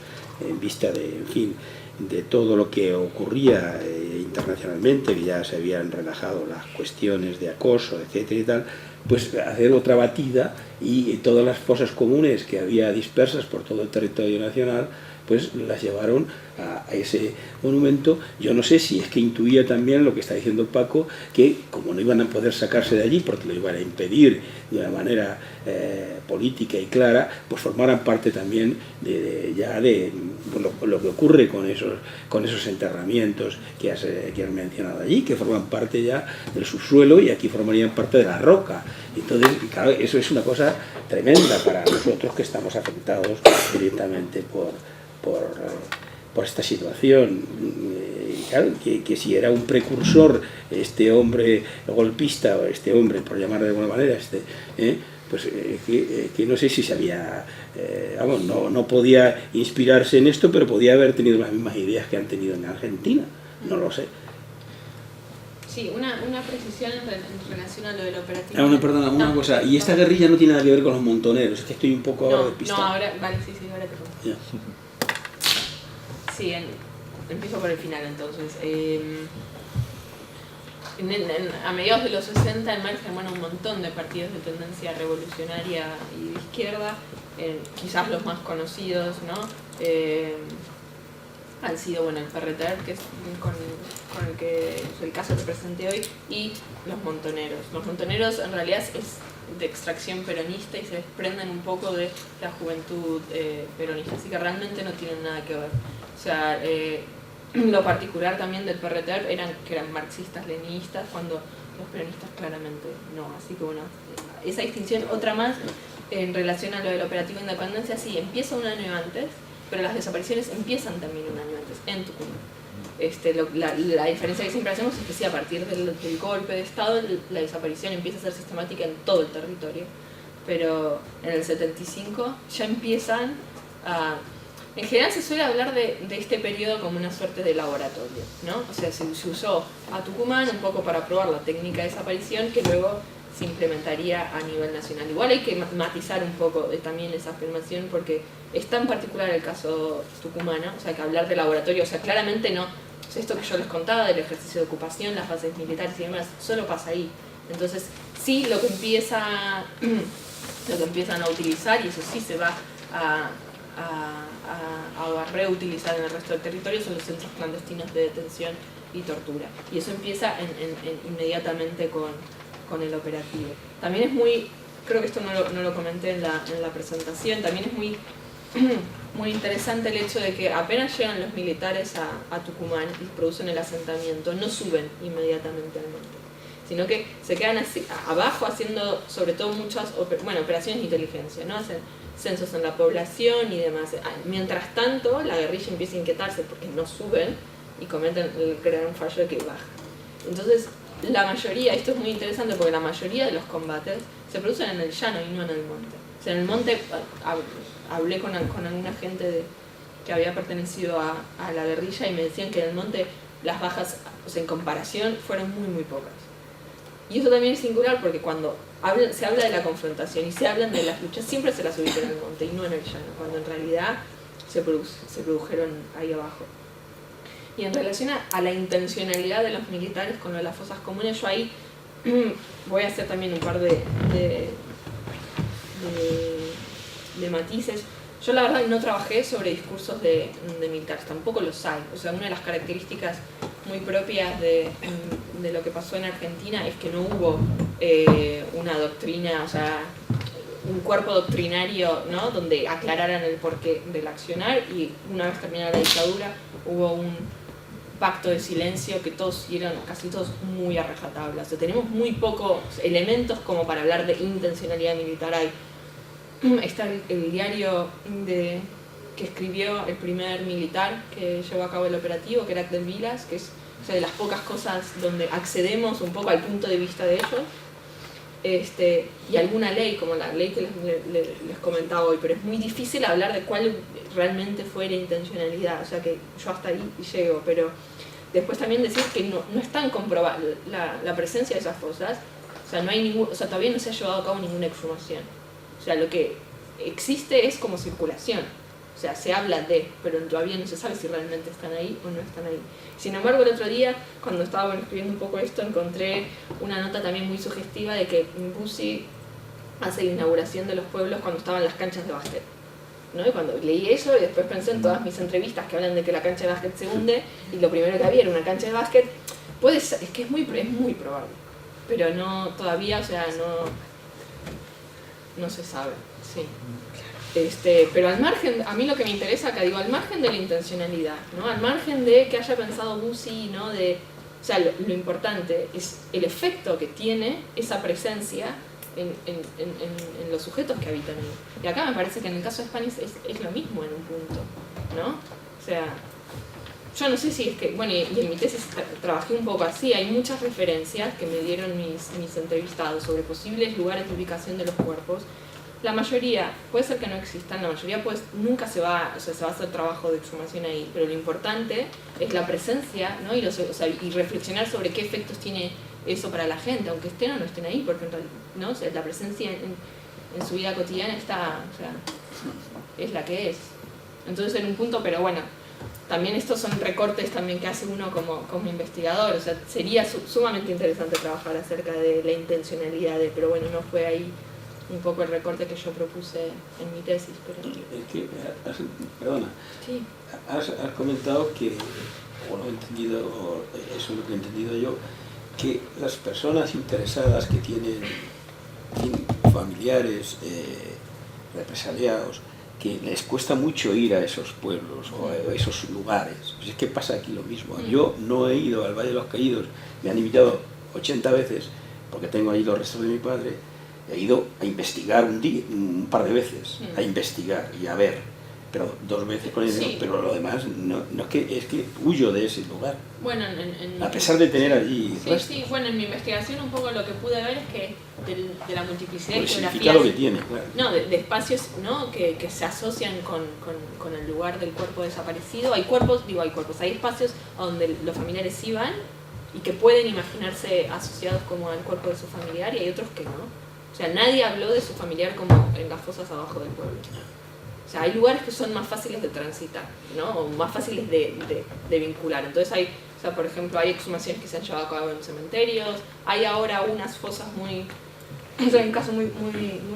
en vista de, en fin, de todo lo que ocurría internacionalmente, que ya se habían relajado las cuestiones de acoso, etcétera y tal, pues hacer otra batida, y todas las fosas comunes que había dispersas por todo el territorio nacional, pues las llevaron a ese monumento. Yo no sé si es que intuía también lo que está diciendo Paco, que como no iban a poder sacarse de allí porque lo iban a impedir de una manera política y clara, pues formaran parte también de lo que ocurre con esos enterramientos que has mencionado allí, que forman parte ya del subsuelo, y aquí formarían parte de la roca. Entonces, claro, eso es una cosa tremenda para nosotros, que estamos afectados directamente por esta situación. Claro, que si era un precursor este hombre golpista, o este hombre, por llamarlo de alguna manera, pues que no sé si sabía, vamos, no podía inspirarse en esto, pero podía haber tenido las mismas ideas que han tenido en Argentina, no lo sé. Sí, una precisión en relación a lo del operativo. Perdona, una cosa, y esta guerrilla no tiene nada que ver con los montoneros, es que estoy un poco ahora despistado. No, ahora, vale, sí, ahora te cuento. Ya. Sí, empiezo por el final entonces. A mediados de los 60 emergen un montón de partidos de tendencia revolucionaria y de izquierda, quizás los más conocidos, ¿no? Han sido el PRTER, que es con el que es el caso que presenté hoy, y los montoneros. Los montoneros en realidad es de extracción peronista y se desprenden un poco de la juventud peronista, así que realmente no tienen nada que ver. O sea, lo particular también del PRTER que eran marxistas-leninistas, cuando los peronistas claramente no. Así que esa distinción, otra más en relación a lo del operativo Independencia, sí, empieza un año antes, pero las desapariciones empiezan también un año antes, en Tucumán. La diferencia que siempre hacemos es que sí, a partir del golpe de Estado, la desaparición empieza a ser sistemática en todo el territorio, pero en el 75 ya empiezan a... En general se suele hablar de este periodo como una suerte de laboratorio, ¿no? O sea, se usó a Tucumán un poco para probar la técnica de desaparición, que luego se implementaría a nivel nacional. Igual hay que matizar un poco también esa afirmación, porque es tan particular el caso tucumano, o sea, que hablar de laboratorio, o sea, claramente no, o sea, esto que yo les contaba del ejercicio de ocupación, las bases militares y demás, solo pasa ahí. Entonces, sí, lo que empiezan a utilizar, y eso sí se va a reutilizar en el resto del territorio, son los centros clandestinos de detención y tortura. Y eso empieza inmediatamente con el operativo. También es muy, creo que esto no lo comenté en la presentación, también es muy interesante el hecho de que apenas llegan los militares a Tucumán y producen el asentamiento, no suben inmediatamente al monte, sino que se quedan abajo haciendo sobre todo muchas operaciones de inteligencia, ¿no? Hacen censos en la población y demás. Mientras tanto, la guerrilla empieza a inquietarse porque no suben y cometen el gran fallo de que bajan. Entonces, la mayoría, esto es muy interesante porque la mayoría de los combates se producen en el llano y no en el monte. O sea, en el monte hablé con alguna gente que había pertenecido a la guerrilla y me decían que en el monte las bajas, o sea, en comparación, fueron muy, muy pocas. Y eso también es singular porque cuando se habla de la confrontación y se hablan de las luchas, siempre se las ubican en el monte y no en el llano, cuando en realidad se produjeron ahí abajo. Y en relación a la intencionalidad de los militares con lo de las fosas comunes, yo ahí voy a hacer también un par de matices. Yo la verdad no trabajé sobre discursos de militares, tampoco los hay. O sea, una de las características muy propias de lo que pasó en Argentina es que no hubo una doctrina, o sea, un cuerpo doctrinario, ¿no? Donde aclararan el porqué del accionar, y una vez terminada la dictadura hubo un pacto de silencio que todos siguieron, casi todos, muy a rajatabla. O sea, tenemos muy pocos elementos como para hablar de intencionalidad militar. Está el diario que escribió el primer militar que llevó a cabo el operativo, que era Del Vilas, que es, o sea, de las pocas cosas donde accedemos un poco al punto de vista de ellos. Y alguna ley, como la ley que les comentaba hoy, pero es muy difícil hablar de cuál realmente fue la intencionalidad, o sea que yo hasta ahí llego, pero después también decir que no están comprobadas la presencia de esas fosas, o sea, no hay o sea, todavía no se ha llevado a cabo ninguna exhumación, o sea, lo que existe es como circulación, o sea, se habla de, pero todavía no se sabe si realmente están ahí o no están ahí. Sin embargo, el otro día, cuando estaba escribiendo un poco esto, encontré una nota también muy sugestiva de que Bussi hace la inauguración de los pueblos cuando estaban las canchas de básquet, ¿no? Y cuando leí eso, y después pensé en todas mis entrevistas que hablan de que la cancha de básquet se hunde, y lo primero que había era una cancha de básquet, puede ser, es que es muy probable, pero no, todavía, o sea, no se sabe, sí. Pero al margen, a mí lo que me interesa acá, digo, al margen de la intencionalidad, ¿no? Al margen de que haya pensado Bussi, ¿no? O sea, lo importante es el efecto que tiene esa presencia en los sujetos que habitan ahí. Y acá me parece que en el caso de Spanish es lo mismo en un punto, ¿no? O sea, yo no sé si es que, bueno, y en mi tesis trabajé un poco así, hay muchas referencias que me dieron mis entrevistados sobre posibles lugares de ubicación de los cuerpos. La mayoría, puede ser que no existan, la mayoría pues nunca se va a hacer trabajo de exhumación ahí, pero lo importante es la presencia, ¿no? Y reflexionar sobre qué efectos tiene eso para la gente, aunque estén o no estén ahí, porque ¿no? O sea, la presencia en su vida cotidiana está, o sea, es la que es. Entonces en un punto, pero bueno, también estos son recortes también que hace uno como investigador, o sea, sería sumamente interesante trabajar acerca de la intencionalidad, pero bueno, no fue ahí un poco el recorte que yo propuse en mi tesis. Pero... Es que, perdona, sí. has comentado que, o lo he entendido, o eso es lo que he entendido yo, que las personas interesadas que tienen familiares represaliados, que les cuesta mucho ir a esos pueblos o a esos lugares. Pues es que pasa aquí lo mismo. Yo no he ido al Valle de los Caídos, me han invitado 80 veces, porque tengo ahí los restos de mi padre. He ido a investigar un par de veces, a investigar y a ver, pero 2 veces con ellos, sí. Pero lo demás no es que huyo de ese lugar. Bueno, a pesar de tener allí... Sí, bueno, en mi investigación un poco lo que pude ver es que de la multiplicidad de geografías que tiene, claro. No, de espacios, ¿no? que se asocian con el lugar del cuerpo desaparecido. Hay espacios a donde los familiares iban y que pueden imaginarse asociados como al cuerpo de su familiar, y hay otros que no. O sea, nadie habló de su familiar como en las fosas abajo del pueblo. O sea, hay lugares que son más fáciles de transitar, ¿no? O más fáciles de vincular. Entonces hay, o sea, por ejemplo, hay exhumaciones que se han llevado a cabo en cementerios, hay ahora unas fosas o sea, un caso muy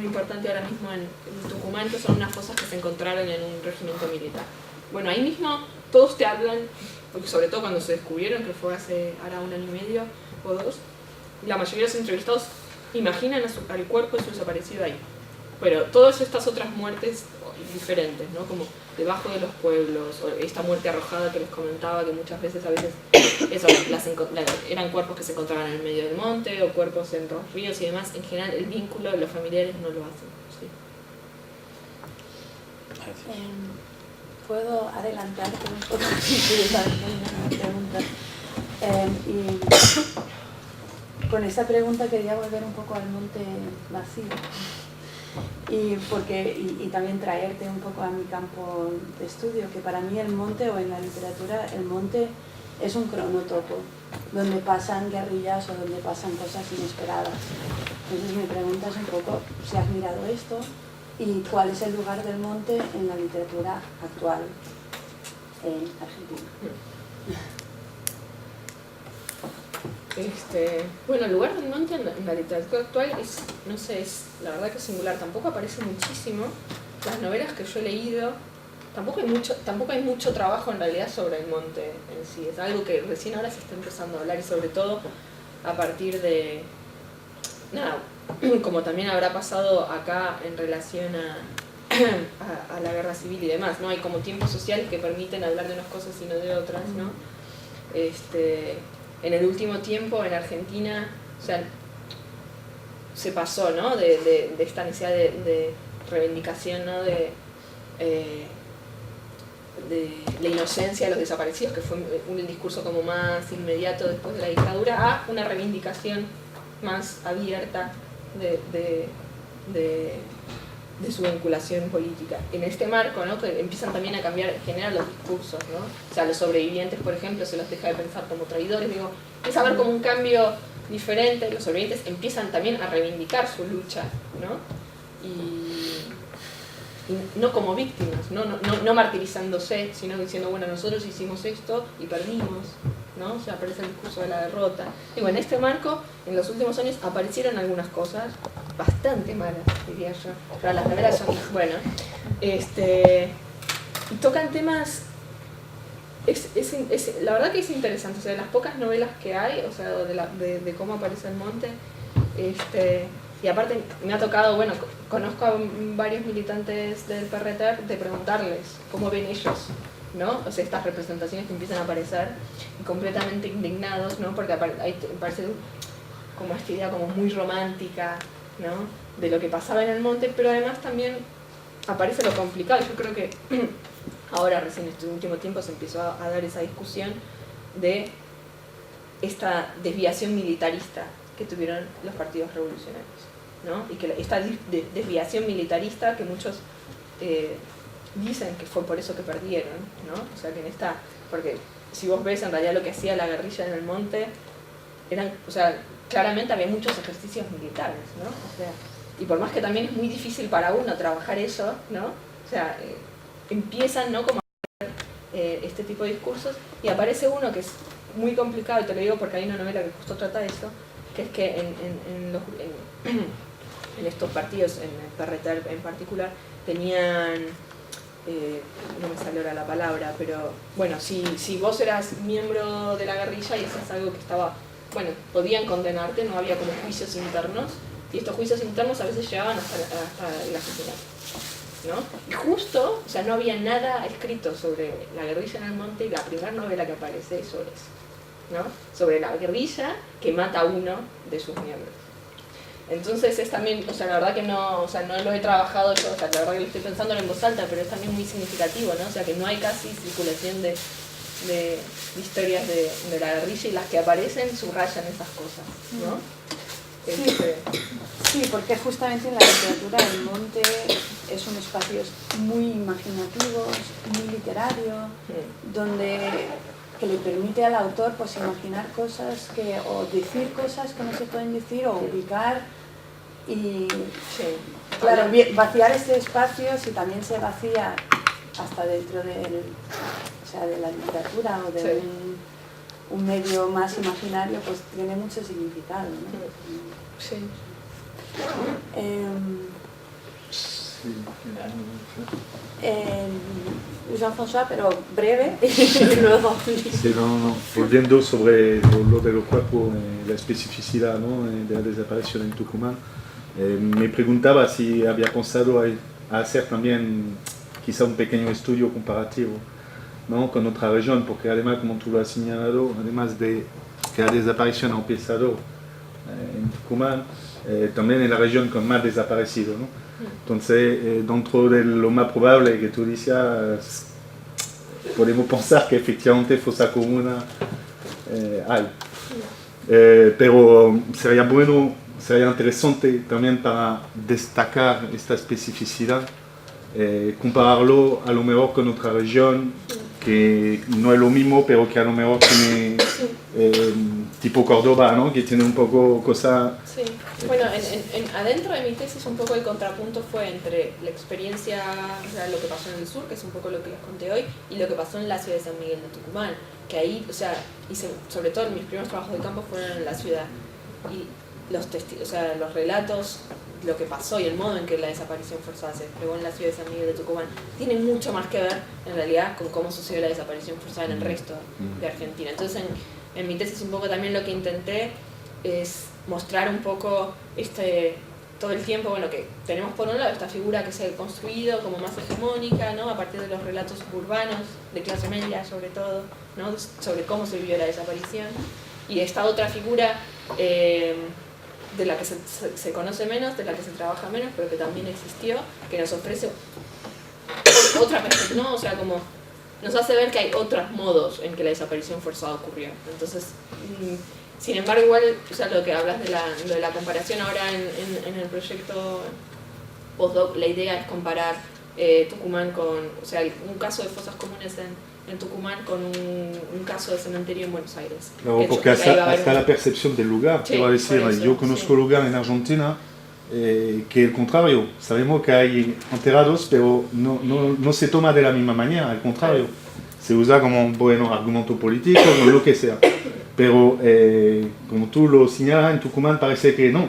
importante ahora mismo en Tucumán, que son unas fosas que se encontraron en un regimiento militar. Bueno, ahí mismo todos te hablan, porque sobre todo cuando se descubrieron, que fue hace ahora 1 año y medio o 2, la mayoría de los entrevistados imaginan al cuerpo de su desaparecido ahí. Pero todas estas otras muertes diferentes, ¿no? Como debajo de los pueblos, o esta muerte arrojada que les comentaba, que muchas veces eran cuerpos que se encontraban en el medio del monte, o cuerpos en los ríos y demás. En general, el vínculo de los familiares no lo hacen. ¿Sí? ¿Puedo adelantarte un poco? Una pregunta. Con esa pregunta quería volver un poco al monte vacío y también traerte un poco a mi campo de estudio, que para mí el monte, o en la literatura, el monte es un cronotopo, donde pasan guerrillas o donde pasan cosas inesperadas. Entonces mi pregunta es un poco si has mirado esto y cuál es el lugar del monte en la literatura actual en Argentina. Bueno, el lugar del monte en la literatura actual es, no sé, la verdad que es singular, tampoco aparece muchísimo. Las novelas que yo he leído, tampoco hay mucho trabajo en realidad sobre el monte en sí, es algo que recién ahora se está empezando a hablar, y sobre todo a partir de nada, como también habrá pasado acá en relación a la guerra civil y demás, ¿no? Hay como tiempos sociales que permiten hablar de unas cosas y no de otras, ¿no? En el último tiempo en Argentina, o sea, se pasó, ¿no? de esta necesidad de reivindicación, ¿no? de la inocencia de los desaparecidos, que fue un discurso como más inmediato después de la dictadura, a una reivindicación más abierta de su vinculación política. En este marco, ¿no? Que empiezan también a cambiar, generar los discursos, ¿no? O sea, los sobrevivientes, por ejemplo, se los deja de pensar como traidores, digo, empieza a haber como un cambio diferente, los sobrevivientes empiezan también a reivindicar su lucha, ¿no? Y no como víctimas, no martirizándose, sino diciendo, bueno, nosotros hicimos esto y perdimos, ¿no? O sea, aparece el discurso de la derrota. Digo, en este marco, en los últimos años aparecieron algunas cosas bastante malas, diría yo, pero las primeras son, bueno, y tocan temas, la verdad que es interesante, o sea, de las pocas novelas que hay, o sea, de cómo aparece el monte, y aparte me ha tocado, bueno, conozco a varios militantes del PRT de preguntarles cómo ven ellos, ¿no? O sea, estas representaciones que empiezan a aparecer y completamente indignados, ¿no? Porque parece como esta idea como muy romántica, ¿no? De lo que pasaba en el monte, pero además también aparece lo complicado. Yo creo que ahora recién en este último tiempo se empezó a dar esa discusión de esta desviación militarista que tuvieron los partidos revolucionarios, ¿no? Y que esta desviación militarista que muchos dicen que fue por eso que perdieron, ¿no? O sea, que porque si vos ves en realidad lo que hacía la guerrilla en el monte, o sea, claramente había muchos ejercicios militares, ¿no? O sea, y por más que también es muy difícil para uno trabajar eso, ¿no? O sea, empiezan, ¿no? Como a hacer este tipo de discursos, y aparece uno que es muy complicado, y te lo digo porque hay una novela que justo trata eso, que es que en estos partidos, en el PRT en particular, tenían, no me sale ahora la palabra, pero bueno, si vos eras miembro de la guerrilla y hacías algo que estaba, bueno, podían condenarte, no había como juicios internos, y estos juicios internos a veces llegaban hasta el asesinato, ¿no? Y justo, o sea, no había nada escrito sobre la guerrilla en el monte, y la primera novela que aparece es sobre eso, ¿no? Sobre la guerrilla que mata a uno de sus miembros. Entonces es también, o sea, la verdad que no lo he trabajado yo, o sea, la verdad que lo estoy pensando en voz alta, pero es también muy significativo, ¿no? O sea, que no hay casi circulación de historias de la guerrilla, y las que aparecen subrayan esas cosas, ¿no? Sí, porque justamente en la literatura el monte es un espacio muy imaginativo, muy literario, que le permite al autor pues imaginar cosas o decir cosas que no se pueden decir, o ubicar y claro, vaciar ese espacio. Si también se vacía hasta dentro de la literatura o de un medio más imaginario, pues tiene mucho significado, ¿no? Sí. Jean-François, pero breve, y luego... Sí, no. Volviendo sobre lo de los cuerpos, la especificidad, ¿no? De la desaparición en Tucumán, me preguntaba si había pensado a hacer también quizá un pequeño estudio comparativo, ¿no? Con otra región, porque además, como tú lo has señalado, además de que la desaparición ha empezado en Tucumán, también en la región con más desaparecidos, ¿no? Entonces, dentro de lo más probable que tú decías, podemos pensar que efectivamente fosa comuna hay. Pero sería bueno, sería interesante también para destacar esta especificidad, compararlo a lo mejor con otra región que no es lo mismo, pero que a lo mejor tiene tipo Córdoba, ¿no? Que tiene un poco cosa... Sí, bueno, adentro de mi tesis un poco el contrapunto fue entre la experiencia, o sea, lo que pasó en el sur, que es un poco lo que les conté hoy, y lo que pasó en la ciudad de San Miguel de Tucumán, que ahí, o sea, sobre todo mis primeros trabajos de campo fueron en la ciudad, y los relatos, lo que pasó y el modo en que la desaparición forzada se desplegó en la ciudad de San Miguel de Tucumán tiene mucho más que ver en realidad con cómo sucedió la desaparición forzada en el resto de Argentina. Entonces en mi tesis un poco también lo que intenté es mostrar un poco todo el tiempo, bueno, que tenemos por un lado esta figura que se ha construido como más hegemónica, ¿no? A partir de los relatos urbanos, de clase media sobre todo, ¿no? Sobre cómo se vivió la desaparición, y esta otra figura de la que se conoce menos, de la que se trabaja menos, pero que también existió, que nos ofrece otra perspectiva, ¿no? O sea, como nos hace ver que hay otros modos en que la desaparición forzada ocurrió. Entonces, sin embargo, igual, o sea, lo que hablas de la comparación ahora en el proyecto postdoc, la idea es comparar Tucumán con, o sea, un caso de fosas comunes en Tucumán con un caso de cementerio en Buenos Aires. Claro, porque hasta la percepción del lugar, sí, te va a decir, eso, yo conozco lugar en Argentina que el contrario, sabemos que hay enterrados, pero no se toma de la misma manera, al contrario, se usa como un buen argumento político, o lo que sea. Pero como tú lo señalas, en Tucumán parece que no,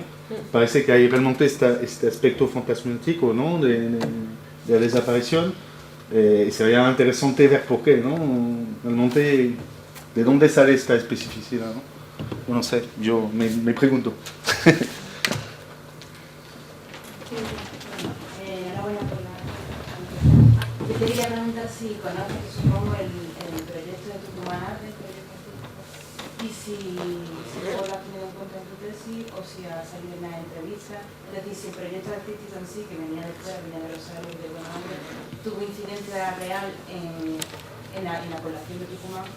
parece que hay realmente este aspecto fantasmático, ¿no? de la desaparición. Sería interesante ver por qué, ¿no? Realmente, ¿de dónde sale esta especificidad, ¿no? No sé, yo me pregunto. Enhorabuena por la presentación. Yo te quería preguntar si conoces, supongo, el proyecto de Tucumán Arte, y si luego lo has tenido en cuenta en tu tesis o si ha salido en una entrevista. Es decir, si el proyecto artístico en sí, que venía de fuera, venía de Rosario y de Buenos Aires, tuvo incidencia real en la población de Tucumán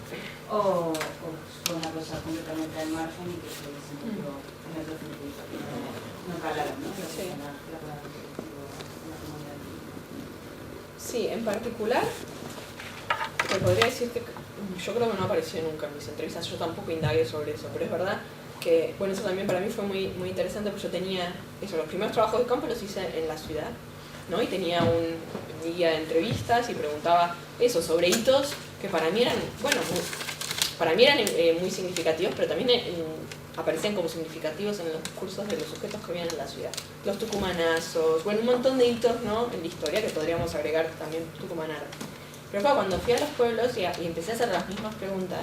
o fue una cosa completamente al margen y que se desenvolvió en otro circuito, que no calaron, ¿no? Sí. La colaboración en la comunidad. Sí, en particular, te podría decir que yo creo que no apareció nunca en mis entrevistas, yo tampoco indagué sobre eso, pero es verdad que, bueno, eso también para mí fue muy, muy interesante porque yo tenía, eso, los primeros trabajos de campo los hice en la ciudad, ¿no? Y tenía un guía de entrevistas y preguntaba eso, sobre hitos que para mí eran, bueno, muy significativos, pero también aparecían como significativos en los discursos de los sujetos que vivían en la ciudad. Los tucumanazos, bueno, un montón de hitos, ¿no? En la historia que podríamos agregar también tucumanar. Pero claro, cuando fui a los pueblos y empecé a hacer las mismas preguntas,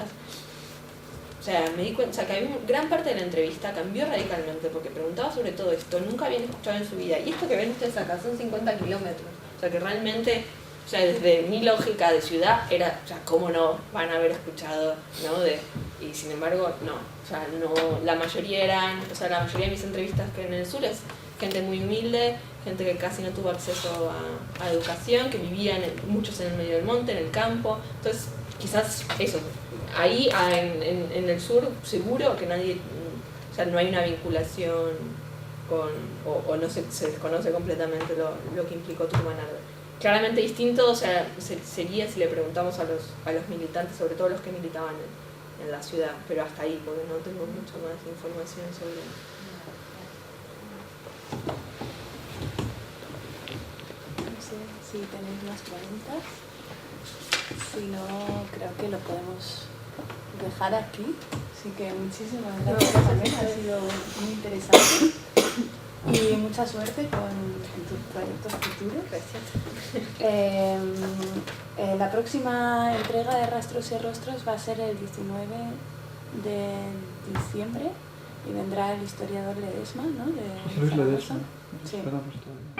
o sea, me di cuenta, o sea, que gran parte de la entrevista cambió radicalmente porque preguntaba sobre todo esto, nunca habían escuchado en su vida. Y esto que ven ustedes acá son 50 kilómetros. O sea, que realmente, o sea, desde mi lógica de ciudad era, o sea, ¿cómo no van a haber escuchado, no? Y sin embargo, no. O sea, no, la mayoría de mis entrevistas que en el sur es gente muy humilde, gente que casi no tuvo acceso a educación, que vivían muchos en el medio del monte, en el campo. Entonces, quizás eso, ahí en el sur seguro que nadie, o sea, no hay una vinculación con, o no se desconoce completamente lo que implicó Tucumán Arte. Claramente distinto, o sea, sería si le preguntamos a los militantes, sobre todo los que militaban en la ciudad, pero hasta ahí, porque no tengo mucha más información sobre eso. No sé si tenéis más preguntas. Si no, creo que lo podemos dejar aquí. Así que muchísimas gracias también, ha sido muy interesante. Y mucha suerte con tus proyectos futuros. Gracias. La próxima entrega de Rastros y Rostros va a ser el 19 de diciembre y vendrá el historiador Ledesma, ¿no? José Luis Ledesma. Sí. Esperamos todavía.